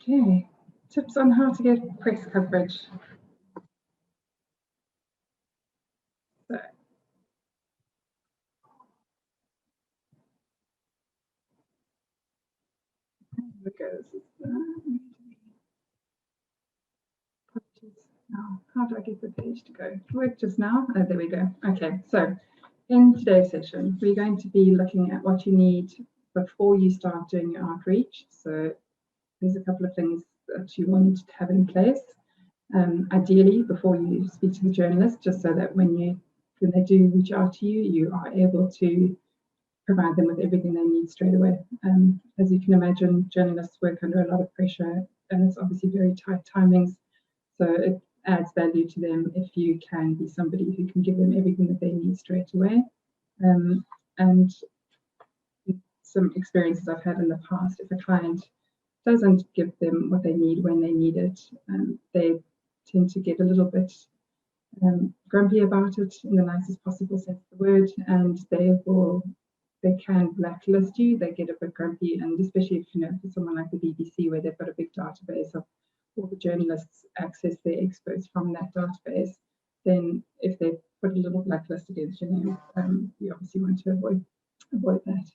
Okay, tips on how to get press coverage. So, now, how do I get the page to go? It worked just now. Oh, there we go. Okay, so in today's session, we're going to be looking at what you need before you start doing your outreach. So there's a couple of things that you want to have in place. Ideally, before you speak to the journalist, just so that when they do reach out to you, you are able to provide them with everything they need straight away. As you can imagine, journalists work under a lot of pressure, and it's obviously very tight timings. So it adds value to them if you can be somebody who can give them everything that they need straight away. And some experiences I've had in the past, if a client doesn't give them what they need when they need it, they tend to get a little bit grumpy about it, in the nicest possible sense of the word, and they can blacklist you. They get a bit grumpy, and especially if for someone like the BBC, where they've got a big database of all the journalists access their experts from that database, then if they put a little blacklist against your name, you obviously want to avoid that.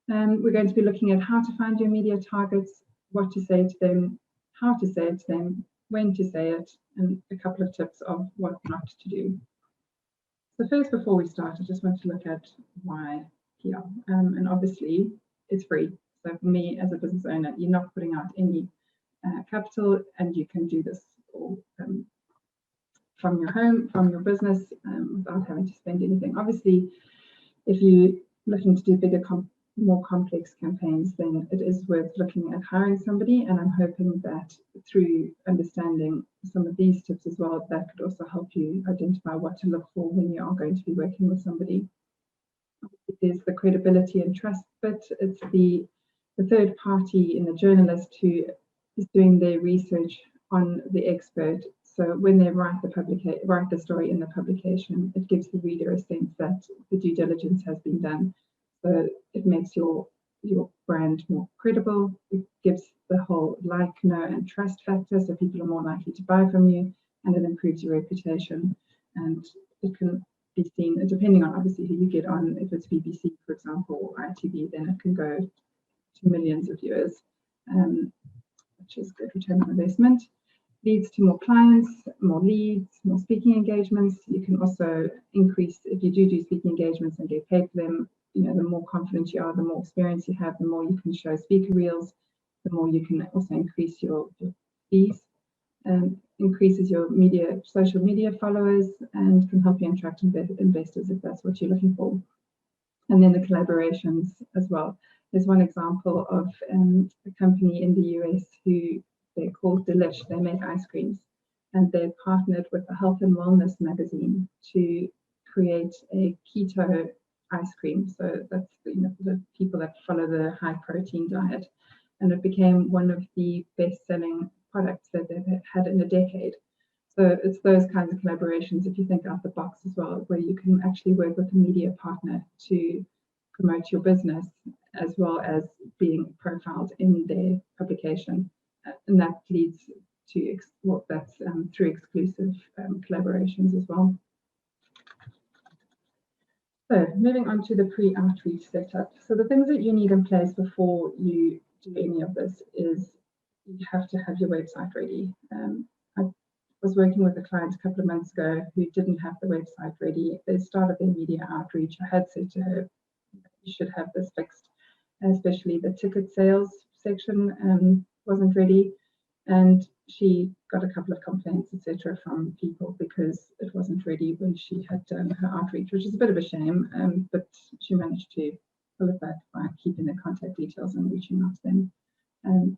We're going to be looking at how to find your media targets, what to say to them, how to say it to them, when to say it, and a couple of tips of what not to do. So first, before we start, I just want to look at why PR. And obviously, it's free. So for me, as a business owner, you're not putting out any capital, and you can do this all from your home, from your business, without having to spend anything. Obviously, if you're looking to do bigger, more complex campaigns, then it is worth looking at hiring somebody. And I'm hoping that through understanding some of these tips as well, that could also help you identify what to look for when you are going to be working with somebody. There's the credibility and trust bit. It's the third party in the journalist who is doing their research on the expert. So when they write the story in the publication, it gives the reader a sense that the due diligence has been done. So it makes your brand more credible. It gives the whole like, know, and trust factor, so people are more likely to buy from you, and it improves your reputation. And it can be seen, depending on obviously who you get on. If it's BBC, for example, or ITV, then it can go to millions of viewers, which is good return on investment. Leads to more clients, more leads, more speaking engagements. You can also increase, if you do speaking engagements and get paid for them, the more confident you are, the more experience you have, the more you can show speaker reels, the more you can also increase your fees, increases your social media followers, and can help you attract investors if that's what you're looking for. And then the collaborations as well. There's one example of a company in the US who they're called Delish. They make ice creams, and they've partnered with the Health and Wellness magazine to create a keto ice cream. So that's the people that follow the high protein diet, and it became one of the best-selling products that they've had in a decade. So it's those kinds of collaborations, if you think out the box as well, where you can actually work with a media partner to promote your business as well as being profiled in their publication. And that leads to, through exclusive collaborations as well. So moving on to the pre-outreach setup. So the things that you need in place before you do any of this is you have to have your website ready. I was working with a client a couple of months ago who didn't have the website ready. They started their media outreach. I had said to her, you should have this fixed, especially the ticket sales section wasn't ready. And she got a couple of complaints, etc., from people because it wasn't ready when she had done her outreach, which is a bit of a shame, but she managed to pull it back by keeping their contact details and reaching out to them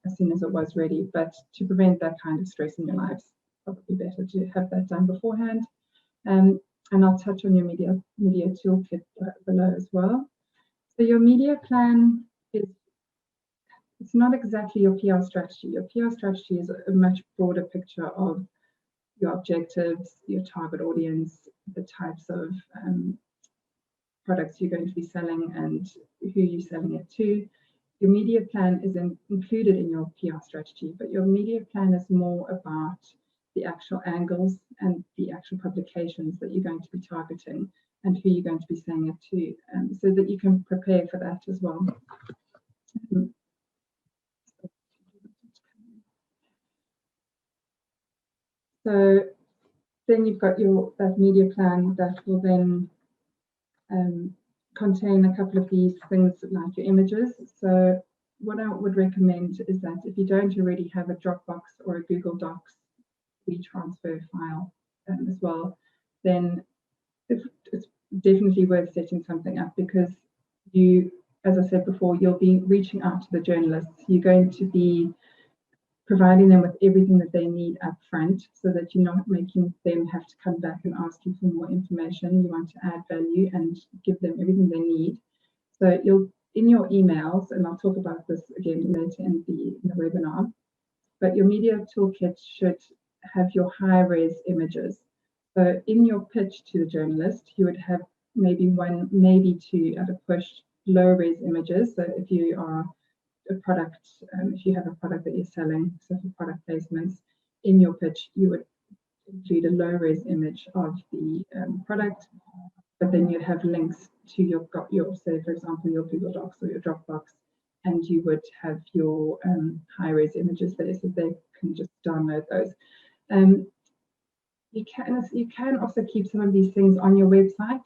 as soon as it was ready. But to prevent that kind of stress in your lives, probably better to have that done beforehand. And I'll touch on your media toolkit below as well. So your media plan it's not exactly your PR strategy. Your PR strategy is a much broader picture of your objectives, your target audience, the types of products you're going to be selling and who you're selling it to. your media plan is included in your PR strategy, but your media plan is more about the actual angles and the actual publications that you're going to be targeting and who you're going to be saying it to, so that you can prepare for that as well. So then you've got that media plan that will then contain a couple of these things like your images. So what I would recommend is that if you don't already have a Dropbox or a Google Docs WeTransfer file as well, then it's definitely worth setting something up, because you, as I said before, you'll be reaching out to the journalists. You're going to be providing them with everything that they need up front, so that you're not making them have to come back and ask you for more information. You want to add value and give them everything they need. So you'll, in your emails, and I'll talk about this again later in the webinar, but your media toolkit should have your high-res images. So in your pitch to the journalist, you would have maybe one, maybe two at a push low-res images. So if you are a product, if you have a product that you're selling, so for product placements, in your pitch, you would include a low-res image of the product, but then you'd have links to your, say, for example, your Google Docs or your Dropbox, and you would have your high-res images there, so they can just download those. You can also keep some of these things on your website.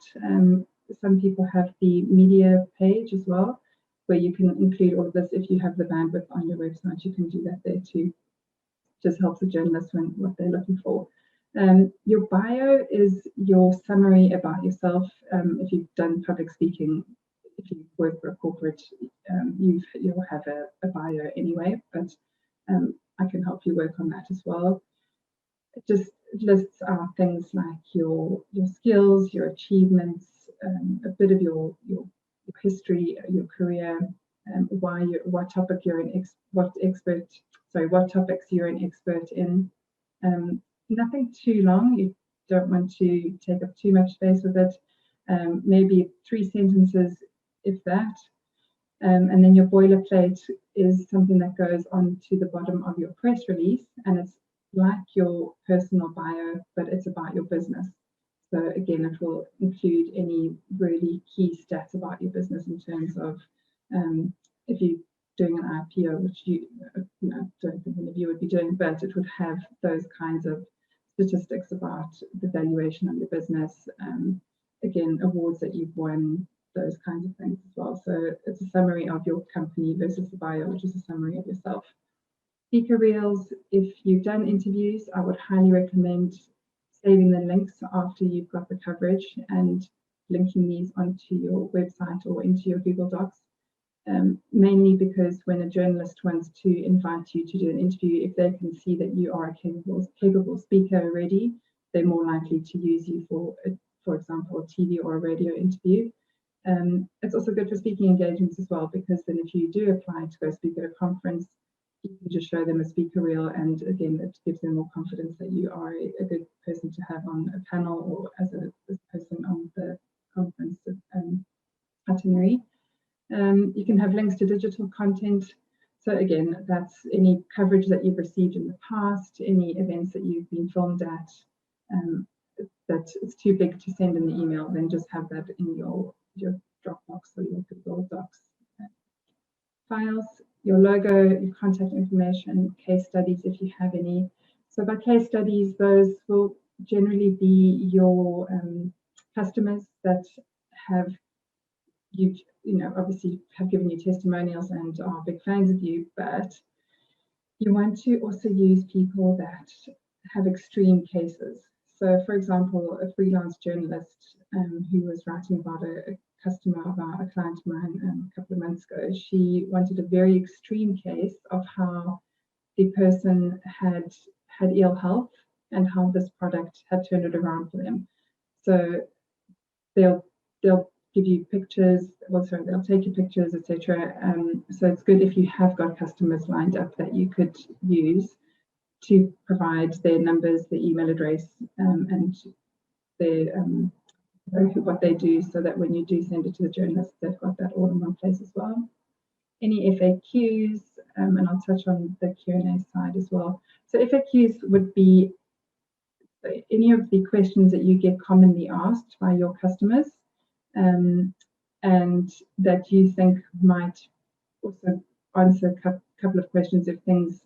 Some people have the media page as well, where you can include all of this. If you have the bandwidth on your website, you can do that there too. Just helps the journalists when what they're looking for. Your bio is your summary about yourself. If you've done public speaking, if you work for a corporate, you'll have a bio anyway, but I can help you work on that as well. It just lists out things like your skills, your achievements, a bit of your history, your career, what topics you're an expert in. Nothing too long. You don't want to take up too much space with it. Maybe 3 sentences, if that. And then your boilerplate is something that goes on to the bottom of your press release, and it's like your personal bio, but it's about your business. So again, it will include any really key stats about your business in terms of if you're doing an IPO, which you don't think any of you would be doing, but it would have those kinds of statistics about the valuation of your business, again, awards that you've won, those kinds of things as well. So it's a summary of your company versus the bio, which is a summary of yourself. Speaker reels, if you've done interviews, I would highly recommend saving the links after you've got the coverage and linking these onto your website or into your Google Docs. Mainly because when a journalist wants to invite you to do an interview, if they can see that you are a capable speaker already, they're more likely to use you for example, a TV or a radio interview. It's also good for speaking engagements as well, because then if you do apply to go speak at a conference, you can just show them a speaker reel, and again, it gives them more confidence that you are a good person to have on a panel or as a person on the conference itinerary. You can have links to digital content. So again, that's any coverage that you've received in the past, any events that you've been filmed at, that it's too big to send in the email, then just have that in your Dropbox or your Google Docs files. Your logo, your contact information, case studies if you have any. So by case studies, those will generally be your customers that have obviously have given you testimonials and are big fans of you, but you want to also use people that have extreme cases. So for example, a freelance journalist who was writing about a client of mine a couple of months ago, she wanted a very extreme case of how the person had ill health and how this product had turned it around for them. So they'll give you pictures, they'll take you pictures, etc. So it's good if you have got customers lined up that you could use to provide their numbers, their email address, and their what they do, so that when you do send it to the journalists, they've got that all in one place as well. any FAQs, and I'll touch on the Q&A side as well. So FAQs would be any of the questions that you get commonly asked by your customers, and that you think might also answer a couple of questions of things.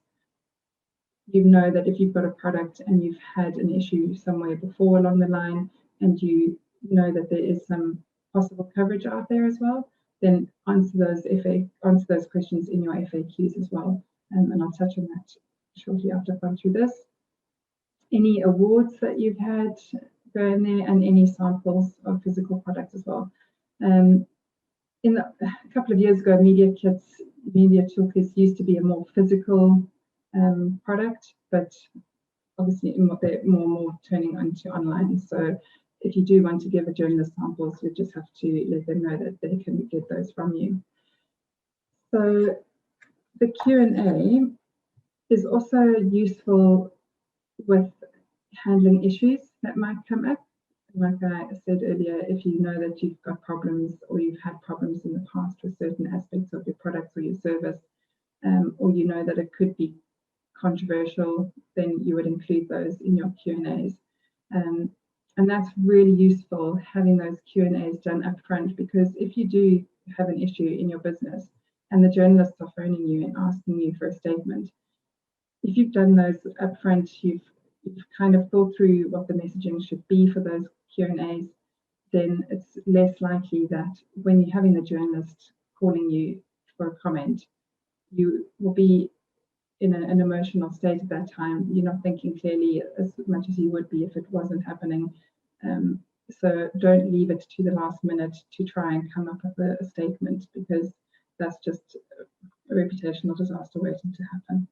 You know that if you've got a product and you've had an issue somewhere before along the line, and you know that there is some possible coverage out there as well, then answer those questions in your FAQs as well. And I'll touch on that shortly after I've gone through this. Any awards that you've had go in there, and any samples of physical products as well. A couple of years ago, Media Toolkits used to be a more physical product, but obviously they're more turning onto online. So if you do want to give a journalist samples, you just have to let them know that they can get those from you. So the Q&A is also useful with handling issues that might come up. Like I said earlier, if you know that you've got problems, or you've had problems in the past with certain aspects of your products or your service, or you know that it could be controversial, then you would include those in your Q&As. And that's really useful, having those Q&As done up front, because if you do have an issue in your business and the journalists are phoning you and asking you for a statement, if you've done those up front, you've kind of thought through what the messaging should be for those Q&As, then it's less likely that when you're having the journalist calling you for a comment, you will be in an emotional state at that time. You're not thinking clearly as much as you would be if it wasn't happening. So don't leave it to the last minute to try and come up with a statement, because that's just a reputational disaster waiting to happen.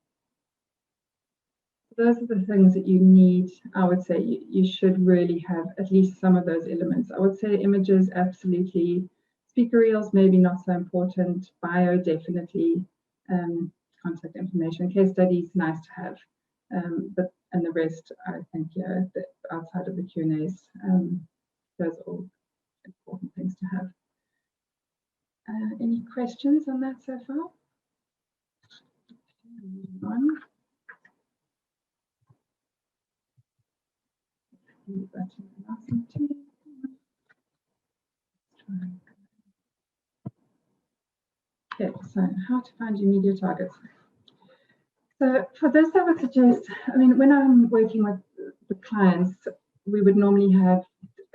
Those are the things that you need. I would say you should really have at least some of those elements. I would say images, absolutely. Speaker reels, maybe not so important. Bio, definitely. Contact information, case studies, nice to have. And the rest, I think, yeah, outside of the Q&As, those are all important things to have. Any questions on that so far? Okay, so how to find your media targets. So for this, I would suggest, I mean, when I'm working with the clients, we would normally have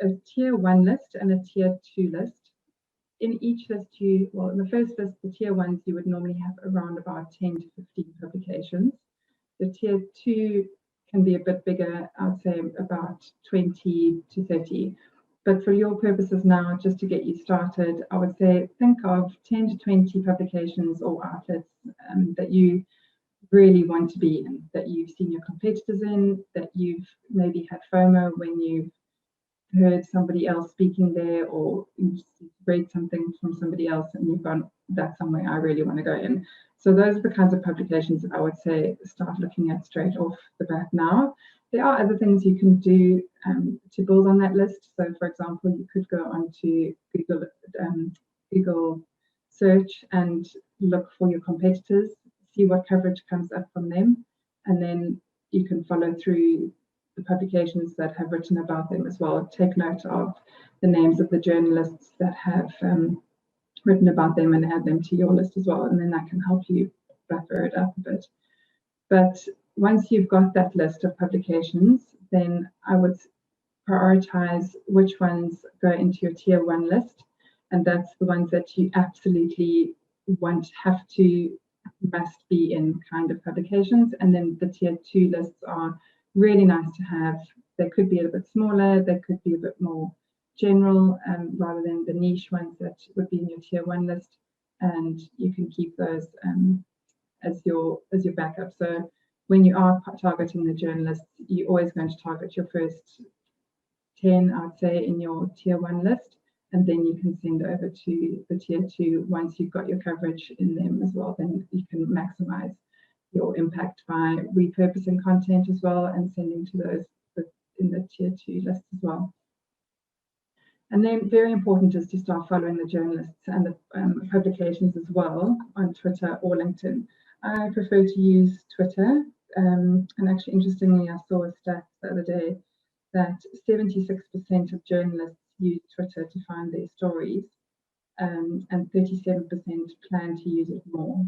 a tier 1 list and a tier 2 list. In each list, in the first list, the tier 1s, you would normally have around about 10 to 15 publications. The tier 2 can be a bit bigger, I'd say about 20 to 30. But for your purposes now, just to get you started, I would say think of 10 to 20 publications or outlets that you really want to be in, that you've seen your competitors in, that you've maybe had FOMO when you've heard somebody else speaking there, or you've read something from somebody else and you've gone, that's somewhere I really want to go in. So those are the kinds of publications that I would say start looking at straight off the bat now. There are other things you can do to build on that list. So for example, you could go onto Google search and look for your competitors, see what coverage comes up from them, and then you can follow through the publications that have written about them as well. Take note of the names of the journalists that have written about them and add them to your list as well, and then that can help you buffer it up a bit. But once you've got that list of publications, then I would prioritize which ones go into your tier 1 list, and that's the ones that you absolutely must be in kind of publications. And then the tier 2 lists are really nice to have. They could be a bit smaller, they could be a bit more general, rather than the niche ones that would be in your tier 1 list, and you can keep those as your backup. So when you are targeting the journalists, you're always going to target your first 10, I'd say, in your tier 1 list, and then you can send over to the tier 2 once you've got your coverage in them as well. Then you can maximize your impact by repurposing content as well and sending to those in the tier 2 list as well. And then very important is to start following the journalists and the publications as well on Twitter or LinkedIn. I prefer to use Twitter. And actually, interestingly, I saw a stat the other day that 76% of journalists use Twitter to find their stories, and 37% plan to use it more.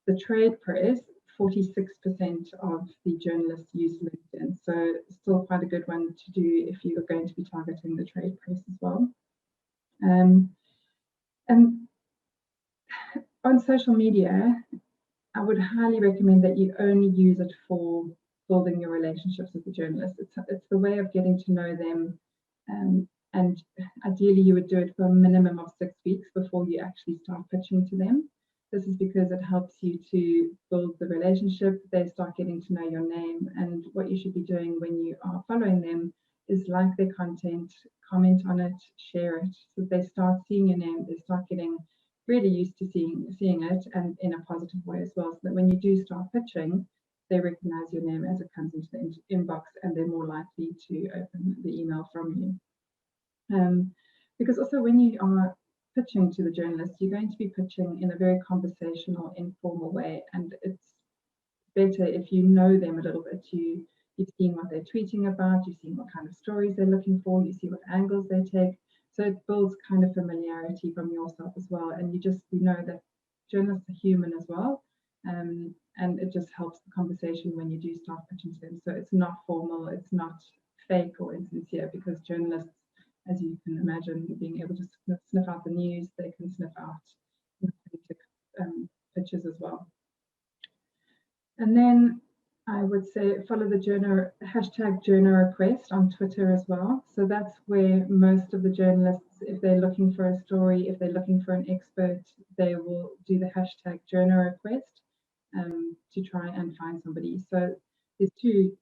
The trade press, 46% of the journalists use LinkedIn, so still quite a good one to do if you're going to be targeting the trade press as well. And on social media, I would highly recommend that you only use it for building your relationships with the journalists. It's the way of getting to know them, and ideally you would do it for a minimum of 6 weeks before you actually start pitching to them. This is because it helps you to build the relationship. They start getting to know your name, and what you should be doing when you are following them is like their content, comment on it, share it. So they start seeing your name, they start getting really used to seeing it, and in a positive way as well, so that when you do start pitching, they recognize your name as it comes into the inbox, and they're more likely to open the email from you. Because also when you are pitching to the journalist, you're going to be pitching in a very conversational, informal way, and it's better if you know them a little bit. You've seen what they're tweeting about, you've seen what kind of stories they're looking for, you see what angles they take. So it builds kind of familiarity from yourself as well, and you know that journalists are human as well, and it just helps the conversation when you do start pitching to them. So it's not formal, it's not fake or insincere, because journalists, as you can imagine, being able to sniff out the news, they can sniff out pitches as well. And then I would say follow the hashtag journo request on Twitter as well. So that's where most of the journalists, if they're looking for a story, if they're looking for an expert, they will do the hashtag journo request to try and find somebody. So there's two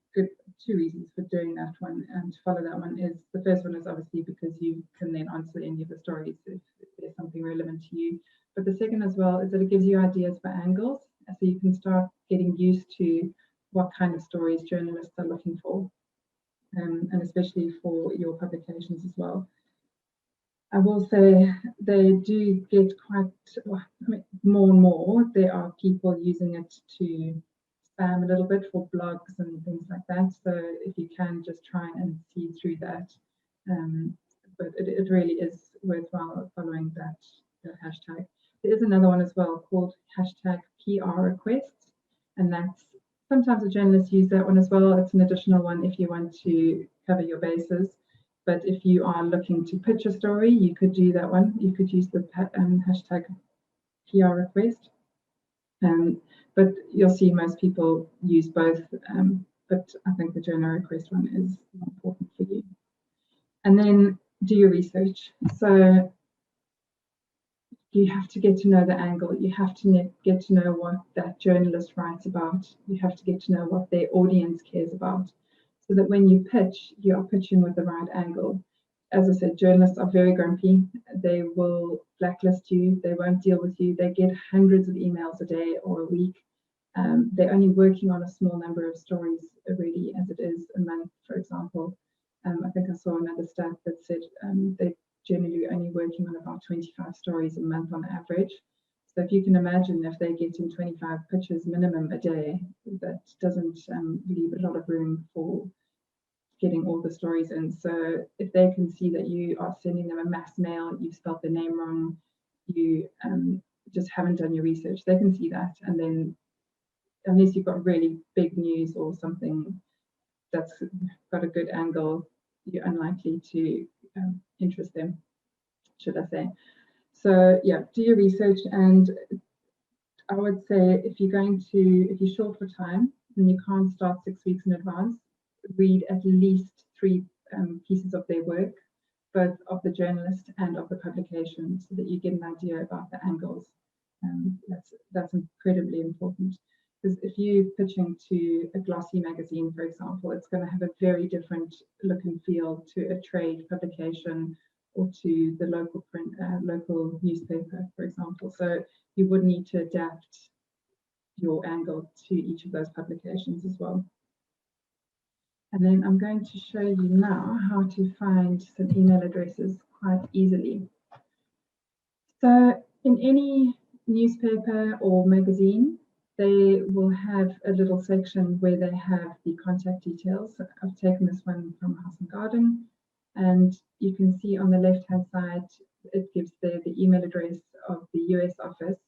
reasons for doing that one and to follow that one. Is the first one is obviously because you can then answer any of the stories if there's something relevant to you. But the second as well is that it gives you ideas for angles, so you can start getting used to what kind of stories journalists are looking for, and especially for your publications as well. I will say they do get quite, more and more, there are people using it to spam a little bit for blogs and things like that. So if you can just try and see through that. But it really is worthwhile following that hashtag. There is another one as well called hashtag PR requests, and that's sometimes the journalists use that one as well. It's an additional one if you want to cover your bases. But if you are looking to pitch a story, you could do that one. You could use the hashtag PR request. But you'll see most people use both. But I think the journo request one is more important for you. And then do your research. So you have to get to know the angle. You have to get to know what that journalist writes about. You have to get to know what their audience cares about, so that when you pitch, you are pitching with the right angle. As I said, journalists are very grumpy. They will blacklist you. They won't deal with you. They get hundreds of emails a day or a week. They're only working on a small number of stories already, as it is a month, for example. I think I saw another stat that said they generally only working on about 25 stories a month on average. So if you can imagine, if they get in 25 pitches minimum a day, that doesn't leave a lot of room for getting all the stories in. So if they can see that you are sending them a mass mail, you've spelled the name wrong, you just haven't done your research, they can see that. And then unless you've got really big news or something that's got a good angle, you're unlikely to interest them, should I say. So yeah, do your research. And I would say if you're short for time and you can't start 6 weeks in advance, read at least 3 pieces of their work, both of the journalist and of the publication, so that you get an idea about the angles. That's incredibly important, because if you're pitching to a glossy magazine, for example, it's going to have a very different look and feel to a trade publication or to the local print, local newspaper, for example. So you would need to adapt your angle to each of those publications as well. And then I'm going to show you now how to find some email addresses quite easily. So in any newspaper or magazine, they will have a little section where they have the contact details. I've taken this one from House and Garden, and you can see on the left-hand side, it gives the email address of the US office,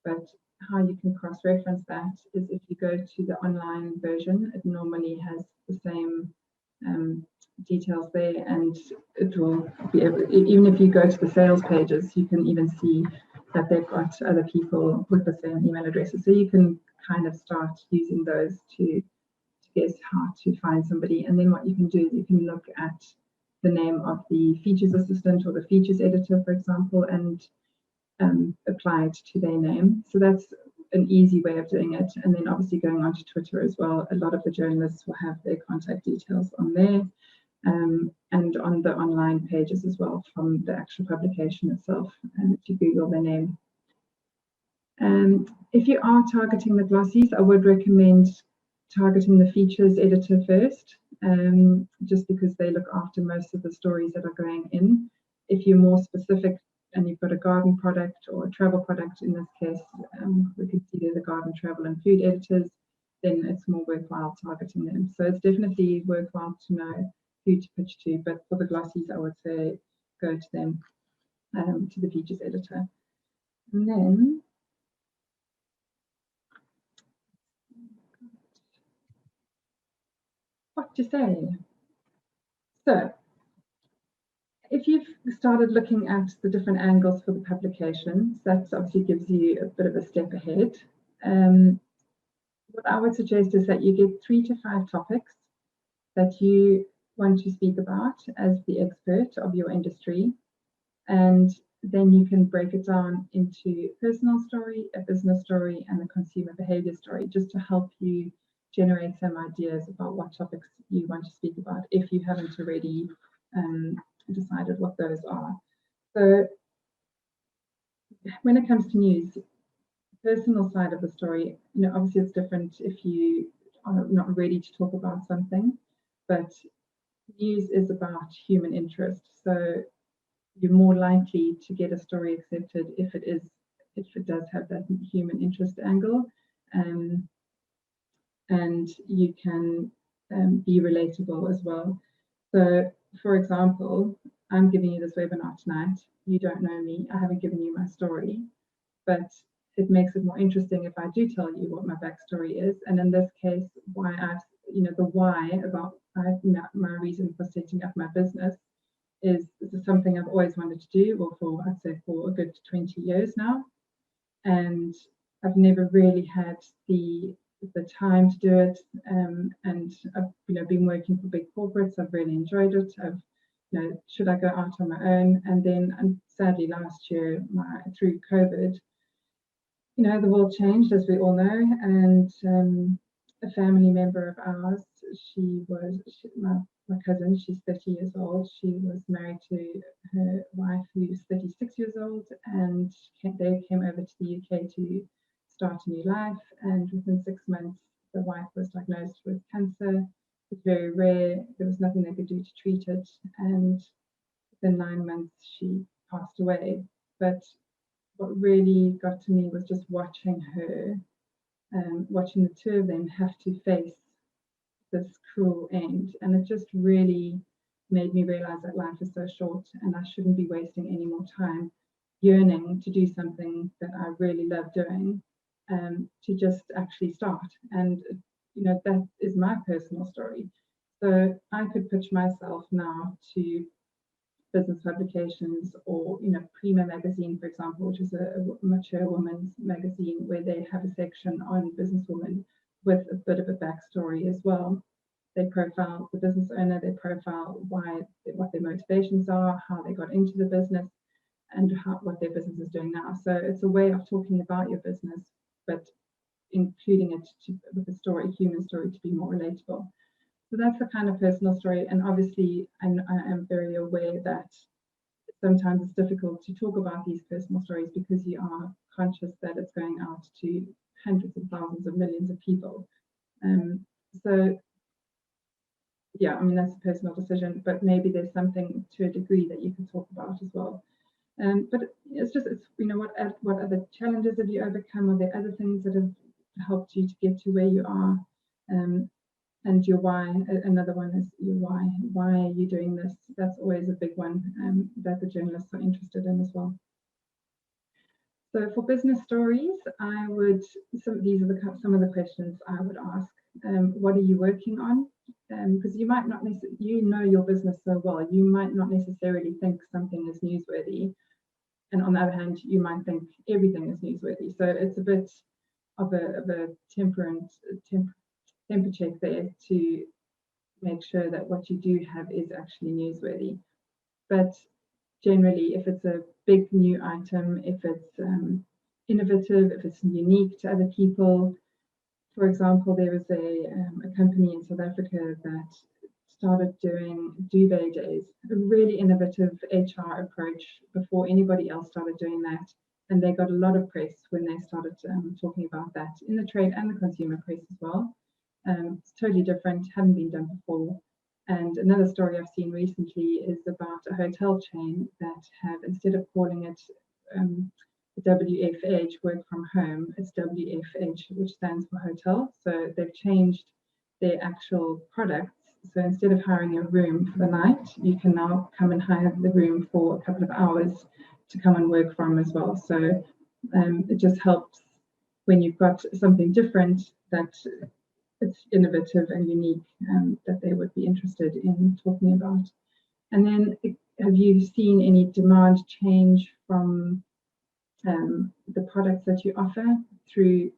but how you can cross-reference that is if you go to the online version, it normally has the same details there, and it will be able, even if you go to the sales pages, you can even see that they've got other people with the same email addresses. So you can kind of start using those to guess how to find somebody. And then what you can do is you can look at the name of the features assistant or the features editor, for example, and apply it to their name. So that's an easy way of doing it. And then obviously going onto Twitter as well, a lot of the journalists will have their contact details on there. And on the online pages as well from the actual publication itself, and if you Google their name. If you are targeting the glossies, I would recommend targeting the features editor first, just because they look after most of the stories that are going in. If you're more specific and you've got a garden product or a travel product, in this case, we can see there the garden, travel and food editors, then it's more worthwhile targeting them. So it's definitely worthwhile to know who to pitch to, but for the glossies, I would say go to them, to the features editor. And then what to say? So if you've started looking at the different angles for the publications, that obviously gives you a bit of a step ahead. What I would suggest is that you get 3 to 5 topics that you want to speak about as the expert of your industry, and then you can break it down into a personal story, a business story, and a consumer behavior story, just to help you generate some ideas about what topics you want to speak about if you haven't already decided what those are. So when it comes to news, personal side of the story, obviously it's different if you are not ready to talk about something, but news is about human interest. So you're more likely to get a story accepted if it does have that human interest angle, and you can be relatable as well. So, for example, I'm giving you this webinar tonight. You don't know me. I haven't given you my story, but it makes it more interesting if I do tell you what my backstory is. And in this case, why the why about my reason for setting up my business is something I've always wanted to do, or I'd say for a good 20 years now. And I've never really had the time to do it. And I've been working for big corporates. I've really enjoyed it. Should I go out on my own? And then sadly last year, through COVID, the world changed, as we all know, and a family member of ours, my cousin, she's 30 years old. She was married to her wife, who's 36 years old, and they came over to the UK to start a new life. And within 6 months, the wife was diagnosed with cancer. It was very rare. There was nothing they could do to treat it. And within 9 months, she passed away. But what really got to me was just watching her, watching the two of them have to face this cruel end. And it just really made me realize that life is so short and I shouldn't be wasting any more time yearning to do something that I really love doing, to just actually start. And that is my personal story. So I could pitch myself now to business publications, or Prima magazine, for example, which is a mature women's magazine, where they have a section on businesswomen with a bit of a backstory as well. They profile the business owner, they profile what their motivations are, how they got into the business, and what their business is doing now. So it's a way of talking about your business, but including it with a story, a human story, to be more relatable. So that's the kind of personal story. And obviously, I am very aware that sometimes it's difficult to talk about these personal stories because you are conscious that it's going out to hundreds of thousands of millions of people. So yeah, I mean, that's a personal decision, but maybe there's something to a degree that you can talk about as well. But it's what other challenges have you overcome? Are there other things that have helped you to get to where you are? And your why. Another one is your why. Why are you doing this? That's always a big one that the journalists are interested in as well. So for business stories, these are some of the questions I would ask. What are you working on? Because you might not necessarily, your business so well, you might not necessarily think something is newsworthy. And on the other hand, you might think everything is newsworthy. So it's a bit of a temper check there to make sure that what you do have is actually newsworthy. But generally, if it's a big new item, if it's innovative, if it's unique to other people. For example, there was a company in South Africa that started doing duvet days, a really innovative HR approach before anybody else started doing that. And they got a lot of press when they started talking about that in the trade and the consumer press as well. It's totally different, hadn't been done before. And another story I've seen recently is about a hotel chain that have, instead of calling it WFH, work from home, it's WFH, which stands for hotel. So they've changed their actual products. So instead of hiring a room for the night, you can now come and hire the room for a couple of hours to come and work from as well. So it just helps when you've got something different that it's innovative and unique, that they would be interested in talking about. And then have you seen any demand change from the products that you offer through,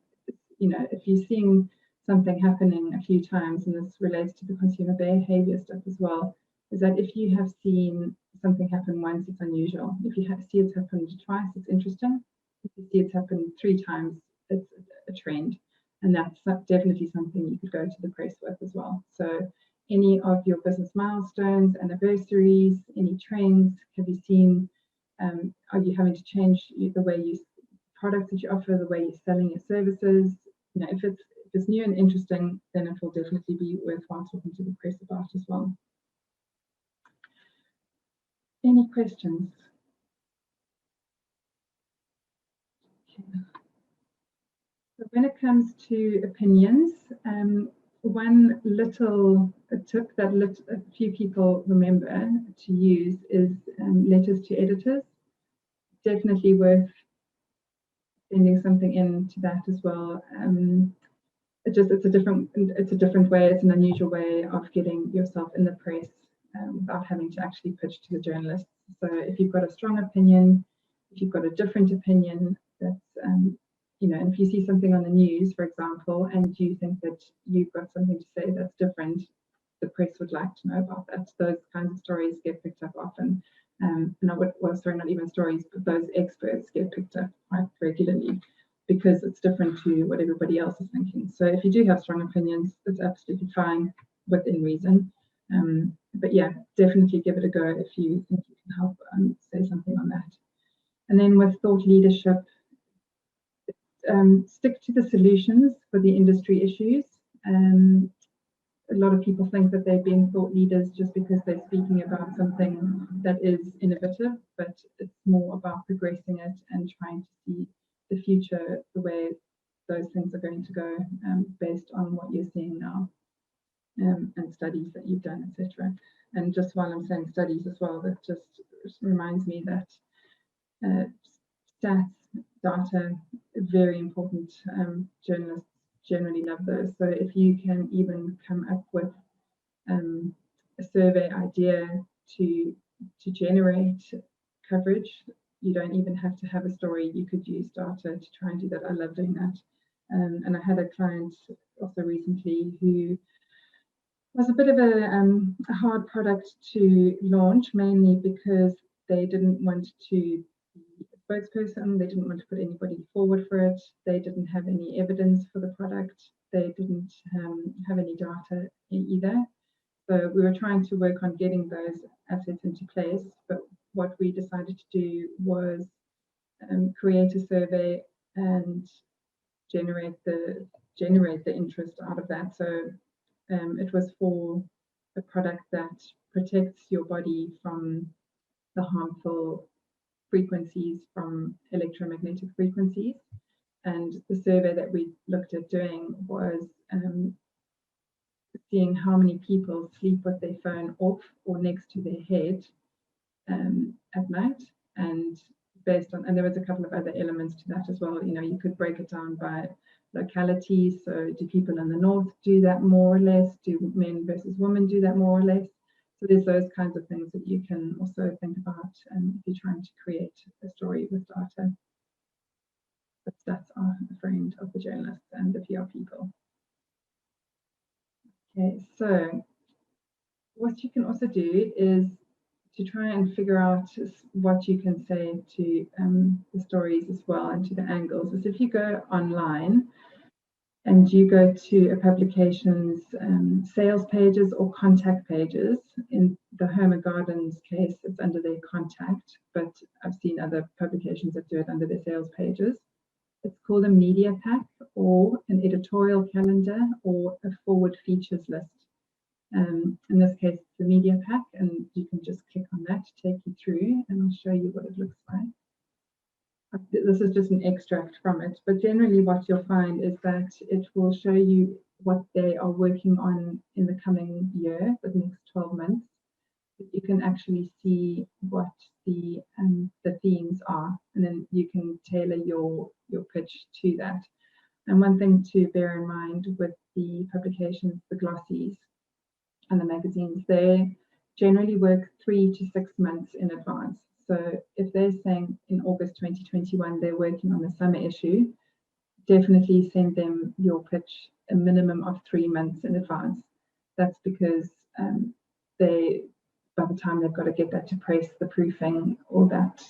if you're seeing something happening a few times, and this relates to the consumer behavior stuff as well, is that if you have seen something happen once, it's unusual. If you see it's happened twice, it's interesting. If you see it's happened 3 times, it's a trend. And that's definitely something you could go to the press with as well. So any of your business milestones, anniversaries, any trends, have you seen, are you having to change the way you products that you offer, the way you're selling your services? If it's new and interesting, then it will definitely be worthwhile talking to the press about as well. Any questions? Okay. So when it comes to opinions, one little tip that a few people remember to use is letters to editors. Definitely worth sending something into that as well. It's a different way. It's an unusual way of getting yourself in the press without having to actually pitch to the journalists. So if you've got a strong opinion, if you've got a different opinion, that's and if you see something on the news, for example, and you think that you've got something to say that's different, the press would like to know about that. Those kinds of stories get picked up often. Not even stories, but those experts get picked up quite regularly because it's different to what everybody else is thinking. So if you do have strong opinions, it's absolutely fine within reason. But yeah, definitely give it a go if you think you can help say something on that. And then with thought leadership, stick to the solutions for the industry issues. A lot of people think that they're being thought leaders just because they're speaking about something that is innovative, but it's more about progressing it and trying to see the future, the way those things are going to go, based on what you're seeing now, and studies that you've done, etc. And just while I'm saying studies as well, that just reminds me that stats, data, very important. Journalists generally love those. So if you can even come up with a survey idea to generate coverage, you don't even have to have a story. You could use data to try and do that. I love doing that. And I had a client also recently who was a bit of a hard product to launch, mainly because they didn't want to be a spokesperson, they didn't want to put anybody forward for it, they didn't have any evidence for the product, they didn't have any data either. So we were trying to work on getting those assets into place, but what we decided to do was create a survey and generate the interest out of that. So it was for a product that protects your body from the harmful frequencies from electromagnetic frequencies. And the survey that we looked at doing was seeing how many people sleep with their phone off or next to their head at night. And based on, and there was a couple of other elements to that as well. You know, you could break it down by locality. So do people in the north do that more or less? Do men versus women do that more or less? So there's those kinds of things that you can also think about if you're trying to create a story with data. But stats are a friend of the journalists and the PR people. Okay, so what you can also do is to try and figure out what you can say to the stories as well and to the angles. Is if you go online and you go to a publication's sales pages or contact pages. In the Home & Gardens case, it's under their contact, but I've seen other publications that do it under their sales pages. It's called a media pack or an editorial calendar or a forward features list. In this case, it's the media pack, and you can just click on that to take you through, and I'll show you what it looks like. This is just an extract from it, but generally what you'll find is that it will show you what they are working on in the coming year, the next 12 months. You can actually see what the themes are, and then you can tailor your pitch to that. And one thing to bear in mind with the publications, the glossies and the magazines, they generally work 3 to 6 months in advance. So if they're saying in August 2021 they're working on the summer issue, definitely send them your pitch a minimum of 3 months in advance. That's because by the time they've got to get that to press, the proofing, all that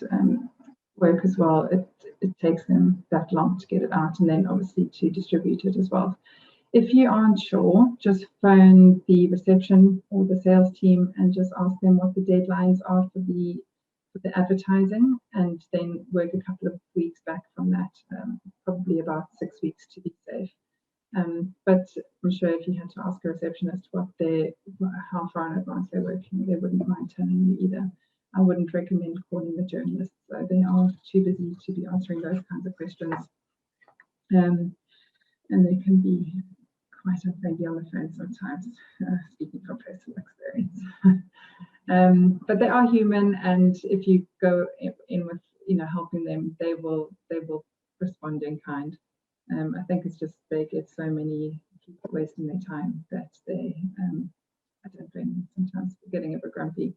work as well, it takes them that long to get it out, and then obviously to distribute it as well. If you aren't sure, just phone the reception or the sales team and just ask them what the deadlines are for the advertising, and then work a couple of weeks back from that, probably about 6 weeks to be safe. But I'm sure if you had to ask a receptionist how far in advance they're working, they wouldn't mind telling you either. I wouldn't recommend calling the journalists. They are too busy to be answering those kinds of questions. And they can be quite unfriendly on the phone sometimes, speaking from personal experience. But they are human, and if you go in with helping them, they will respond in kind. I think it's just they get so many people wasting their time that they I don't blame them sometimes for getting a bit grumpy.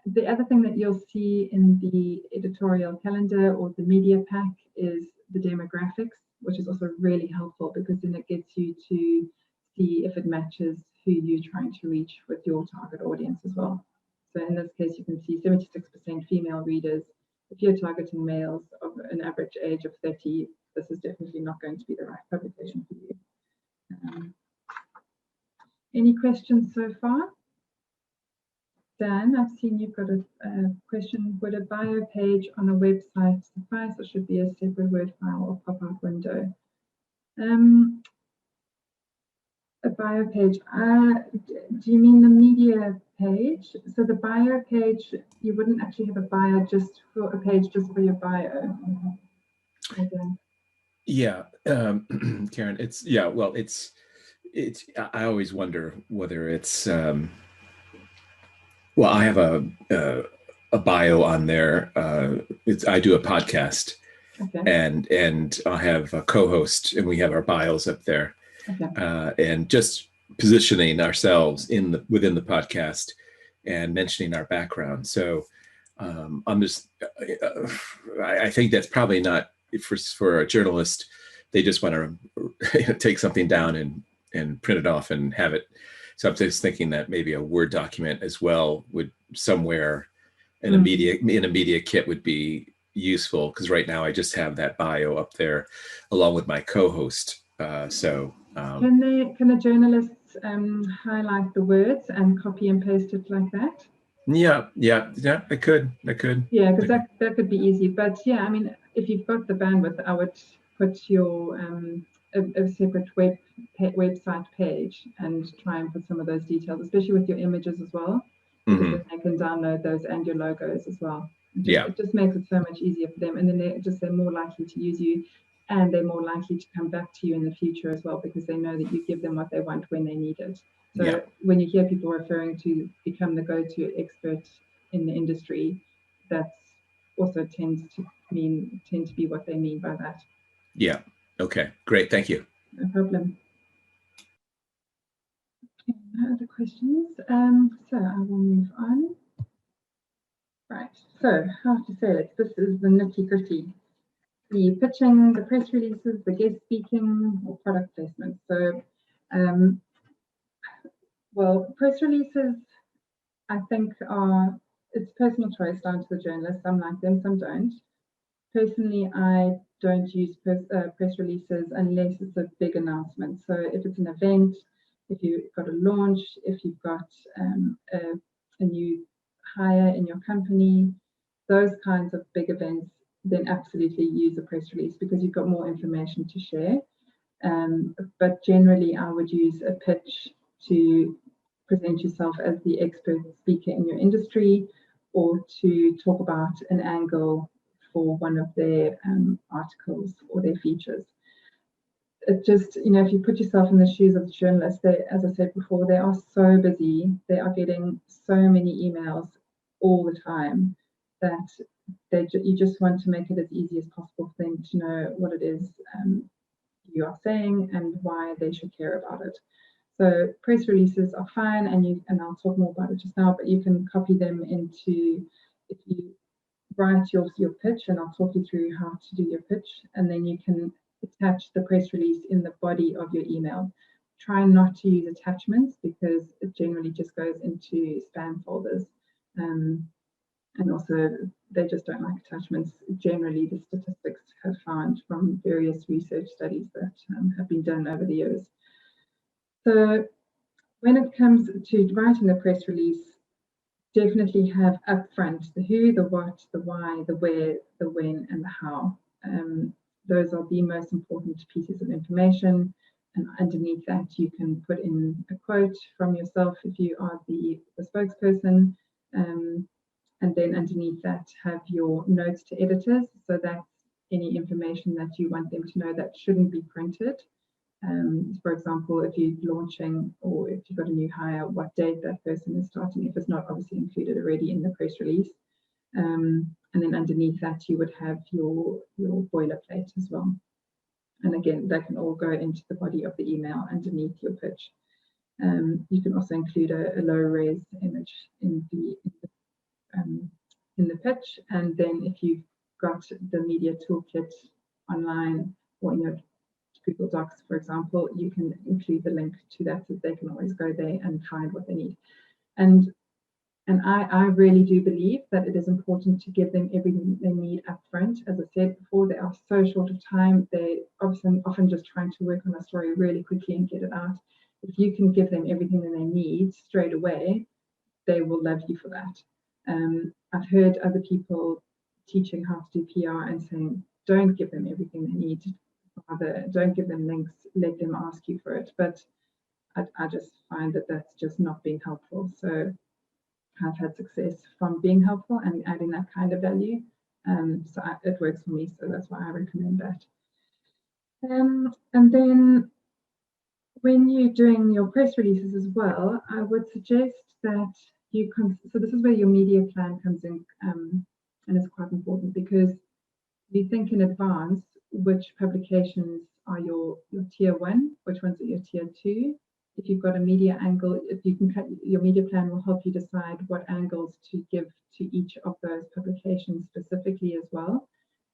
The other thing that you'll see in the editorial calendar or the media pack is the demographics, which is also really helpful because then it gets you to see if it matches who you're trying to reach with your target audience as well. So in this case, you can see 76% female readers. If you're targeting males of an average age of 30, this is definitely not going to be the right publication for you. Any questions so far? Dan, I've seen you've got a question. Would a bio page on a website suffice, or should be a separate Word file or pop-up window? A bio page. Do you mean the media page? So the bio page, you wouldn't actually have a bio just for a page just for your bio. Yeah, Karen. It's. I always wonder whether it's. Well, I have a bio on there. I do a podcast, okay. and I have a co-host, and we have our bios up there. Okay. And just positioning ourselves within the podcast and mentioning our background. So I'm just, I think that's probably not for a journalist. They just want to take something down and print it off and have it. So I'm just thinking that maybe a Word document as well would somewhere in a media kit would be useful, because right now I just have that bio up there along with my co-host. Can the journalists highlight the words and copy and paste it like that? Yeah, I could. Yeah, because that could be easy. But yeah, I mean, if you've got the bandwidth, I would put your a separate web website page and try and put some of those details, especially with your images as well, because then they can download those and your logos as well. It just makes it so much easier for them, and then they're more likely to use you, and they're more likely to come back to you in the future as well, because they know that you give them what they want when they need it. So when you hear people referring to become the go-to expert in the industry, that's also tends to be what they mean by that. Yeah. Okay. Great. Thank you. No problem. Okay, no other questions. So I will move on. Right. So how to say it? This is the nitty-gritty. The pitching, the press releases, the guest speaking, or product placement. So, well, press releases, I think it's personal choice down to the journalist. Some like them, some don't. Personally, I don't use press releases unless it's a big announcement. So if it's an event, if you've got a launch, if you've got a new hire in your company, those kinds of big events, then absolutely use a press release because you've got more information to share. But generally, I would use a pitch to present yourself as the expert speaker in your industry, or to talk about an angle for one of their articles or their features. It just, if you put yourself in the shoes of the journalist, as I said before, they are so busy. They are getting so many emails all the time that you just want to make it as easy as possible for them to know what it is you are saying and why they should care about it. So press releases are fine, and I'll talk more about it just now, but you can copy them into, if you write your pitch, and I'll talk you through how to do your pitch, and then you can attach the press release in the body of your email. Try not to use attachments because it generally just goes into spam folders. And also, they just don't like attachments. Generally, the statistics have found from various research studies that have been done over the years. So when it comes to writing the press release, definitely have upfront the who, the what, the why, the where, the when, and the how. Those are the most important pieces of information. And underneath that, you can put in a quote from yourself if you are the spokesperson. And then underneath that, have your notes to editors. So that's any information that you want them to know that shouldn't be printed. For example, if you're launching or if you've got a new hire, what date that person is starting, if it's not obviously included already in the press release. And then underneath that, you would have your boilerplate as well. And again, that can all go into the body of the email underneath your pitch. You can also include a low-res image in the pitch. And then if you've got the media toolkit online or in your Google Docs, for example, you can include the link to that so they can always go there and find what they need. And I really do believe that it is important to give them everything they need up front. As I said before, they are so short of time. They often just trying to work on a story really quickly and get it out. If you can give them everything that they need straight away, they will love you for that. I've heard other people teaching how to do PR and saying, don't give them everything they need. Rather, don't give them links, let them ask you for it. But I just find that that's just not being helpful. So I've had success from being helpful and adding that kind of value. So it works for me. So that's why I recommend that. And then when you're doing your press releases as well, I would suggest that so this is where your media plan comes in, and it's quite important because you think in advance which publications are your tier 1, which ones are your tier 2. If you've got a media angle, if you can cut, your media plan will help you decide what angles to give to each of those publications specifically as well.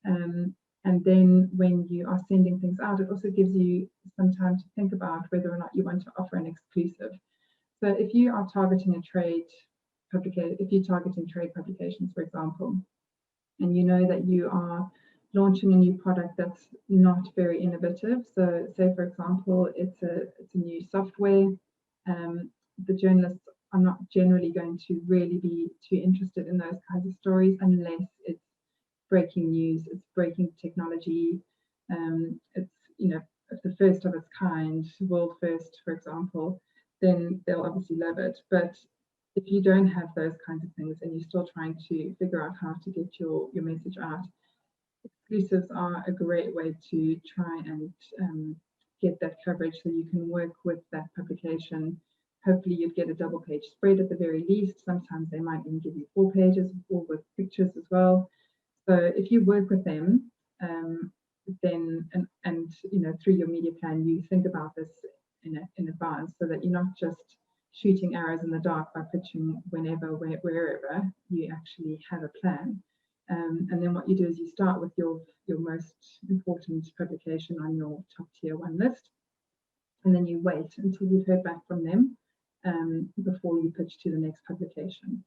And then when you are sending things out, it also gives you some time to think about whether or not you want to offer an exclusive. So if you are targeting a trade publication, if you're targeting trade publications, for example, and you know that you are launching a new product that's not very innovative. So say, for example, it's a new software. The journalists are not generally going to really be too interested in those kinds of stories unless it's breaking news, it's breaking technology, it's the first of its kind, world first, for example, then they'll obviously love it. But if you don't have those kinds of things and you're still trying to figure out how to get your message out, exclusives are a great way to try and get that coverage so you can work with that publication. Hopefully you'd get a double page spread at the very least. Sometimes they might even give you 4 pages or with pictures as well. So if you work with them, then and you know, through your media plan, you think about this in advance so that you're not just shooting arrows in the dark by pitching whenever, wherever. You actually have a plan. And then what you do is you start with your most important publication on your top tier 1 list, and then you wait until you've heard back from them before you pitch to the next publication.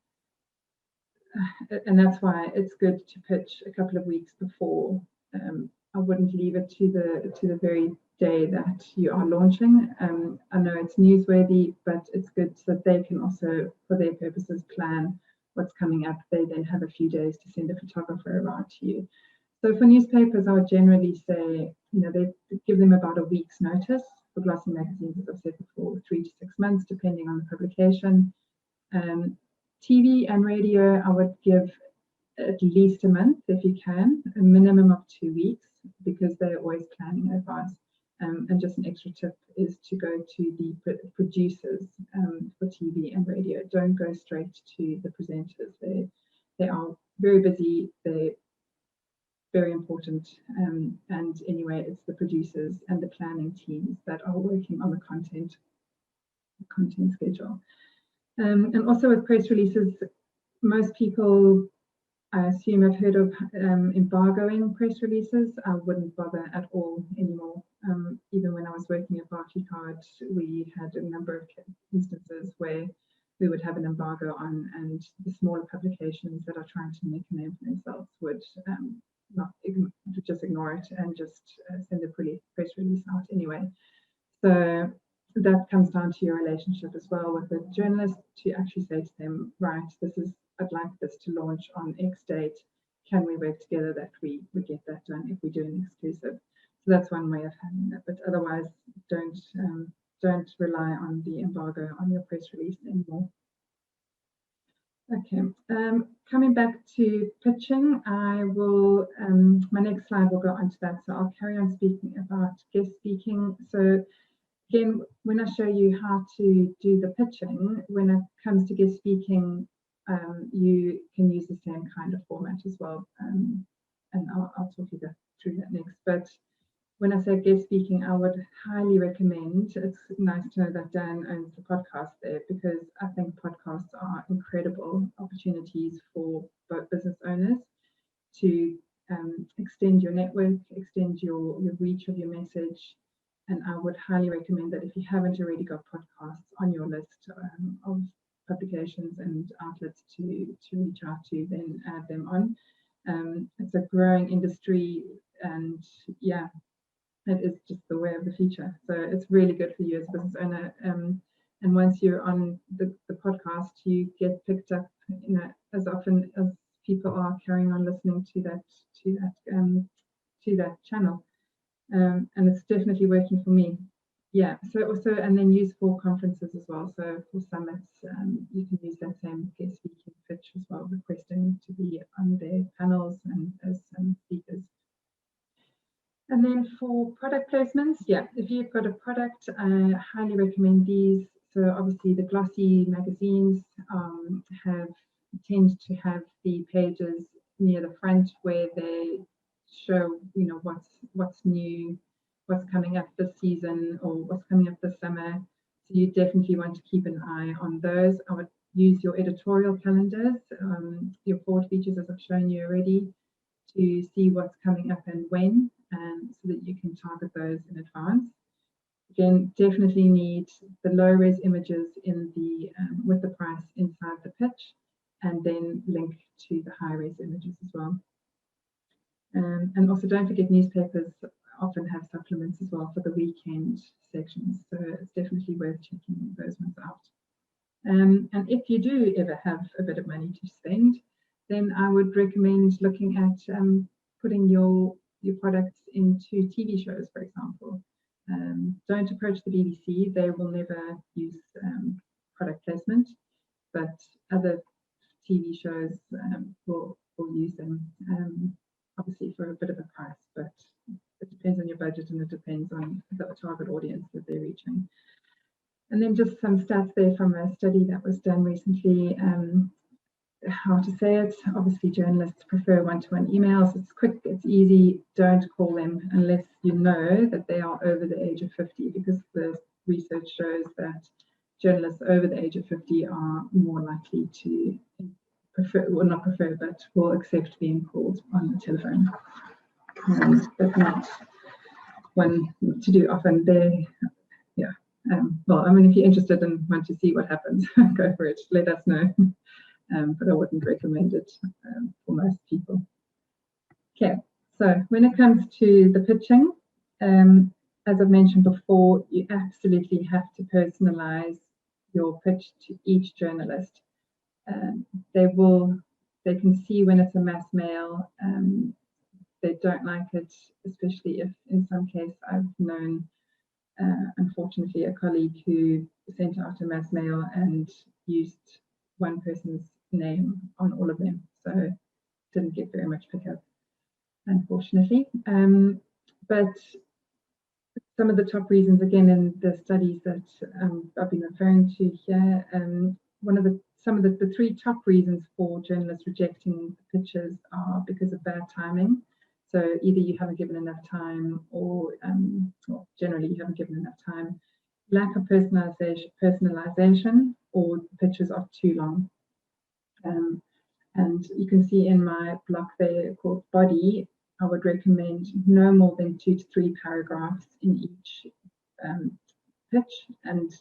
And that's why it's good to pitch a couple of weeks before. I wouldn't leave it to the very day that you are launching. I know it's newsworthy, but it's good so that they can also, for their purposes, plan what's coming up. They then have a few days to send a photographer around to you. So for newspapers, I would generally say, you know, they give them about a week's notice. For glossy magazines, as I've said before, 3 to 6 months, depending on the publication. TV and radio, I would give at least a month if you can, a minimum of 2 weeks, because they're always planning in advance. And just an extra tip is to go to the producers for TV and radio. Don't go straight to the presenters. They are very busy. They're very important. And anyway, it's the producers and the planning teams that are working on the content schedule. And also with press releases, most people, I assume, have heard of embargoing press releases. I wouldn't bother at all anymore. Even when I was working at Barclaycard, we had a number of instances where we would have an embargo on, and the smaller publications that are trying to make a name for themselves would just ignore it and just send a press release out anyway. So that comes down to your relationship as well with the journalist, to actually say to them, right, I'd like this to launch on X date. Can we work together that we get that done if we do an exclusive? So that's one way of handling it. But otherwise, don't rely on the embargo on your press release anymore. Okay, coming back to pitching, I will, my next slide will go onto that. So I'll carry on speaking about guest speaking. So again, when I show you how to do the pitching, when it comes to guest speaking, you can use the same kind of format as well. And I'll talk you through that next. But when I say guest speaking, I would highly recommend, it's nice to know that Dan owns the podcast there, because I think podcasts are incredible opportunities for both business owners to extend your network, extend your reach of your message. And I would highly recommend that if you haven't already got podcasts on your list of publications and outlets to reach out to, then add them on. It's a growing industry, and yeah, it is just the way of the future. So it's really good for you as a business owner. And once you're on the podcast, you get picked up, you know, as often as people are carrying on listening to that channel. And it's definitely working for me. Yeah, so also, and then use for conferences as well. So for summits, you can use that same guest speaking pitch as well, requesting to be on their panels and as speakers. And then for product placements, yeah, if you've got a product, I highly recommend these. So obviously the glossy magazines tend to have the pages near the front where they show, you know, what's new, what's coming up this season, or what's coming up this summer. So you definitely want to keep an eye on those. I would use your editorial calendars, your forward features, as I've shown you already, to see what's coming up and when, so that you can target those in advance. Again, definitely need the low-res images in the with the price inside the pitch, and then link to the high-res images as well. And also don't forget, newspapers often have supplements as well for the weekend sections, so it's definitely worth checking those ones out. And if you do ever have a bit of money to spend, then I would recommend looking at putting your products into TV shows, for example. Don't approach the BBC. They will never use product placement, but other TV shows will use them, obviously for a bit of a price, but it depends on your budget and it depends on the target audience that they're reaching. And then just some stats there from a study that was done recently. How to say it, obviously journalists prefer one-to-one emails. It's quick, it's easy. Don't call them unless you know that they are over the age of 50, because the research shows that journalists over the age of 50 are more likely to prefer, well, not prefer, but will accept being called on the telephone. But not one to do often. Well, I mean, if you're interested and want to see what happens, go for it. Let us know. But I wouldn't recommend it for most people. Okay, so when it comes to the pitching, as I've mentioned before, you absolutely have to personalize your pitch to each journalist. They can see when it's a mass mail. They don't like it, especially if in some case I've known, unfortunately, a colleague who sent out a mass mail and used one person's name on all of them, so didn't get very much pickup, unfortunately. But some of the top reasons, again, in the studies that I've been referring to here, some of the three top reasons for journalists rejecting pitches are because of bad timing. So either you haven't given enough time, or well, generally you haven't given enough time, lack of personalization, or the pitches are too long. And you can see in my block there called Body, I would recommend no more than 2 to 3 paragraphs in each pitch and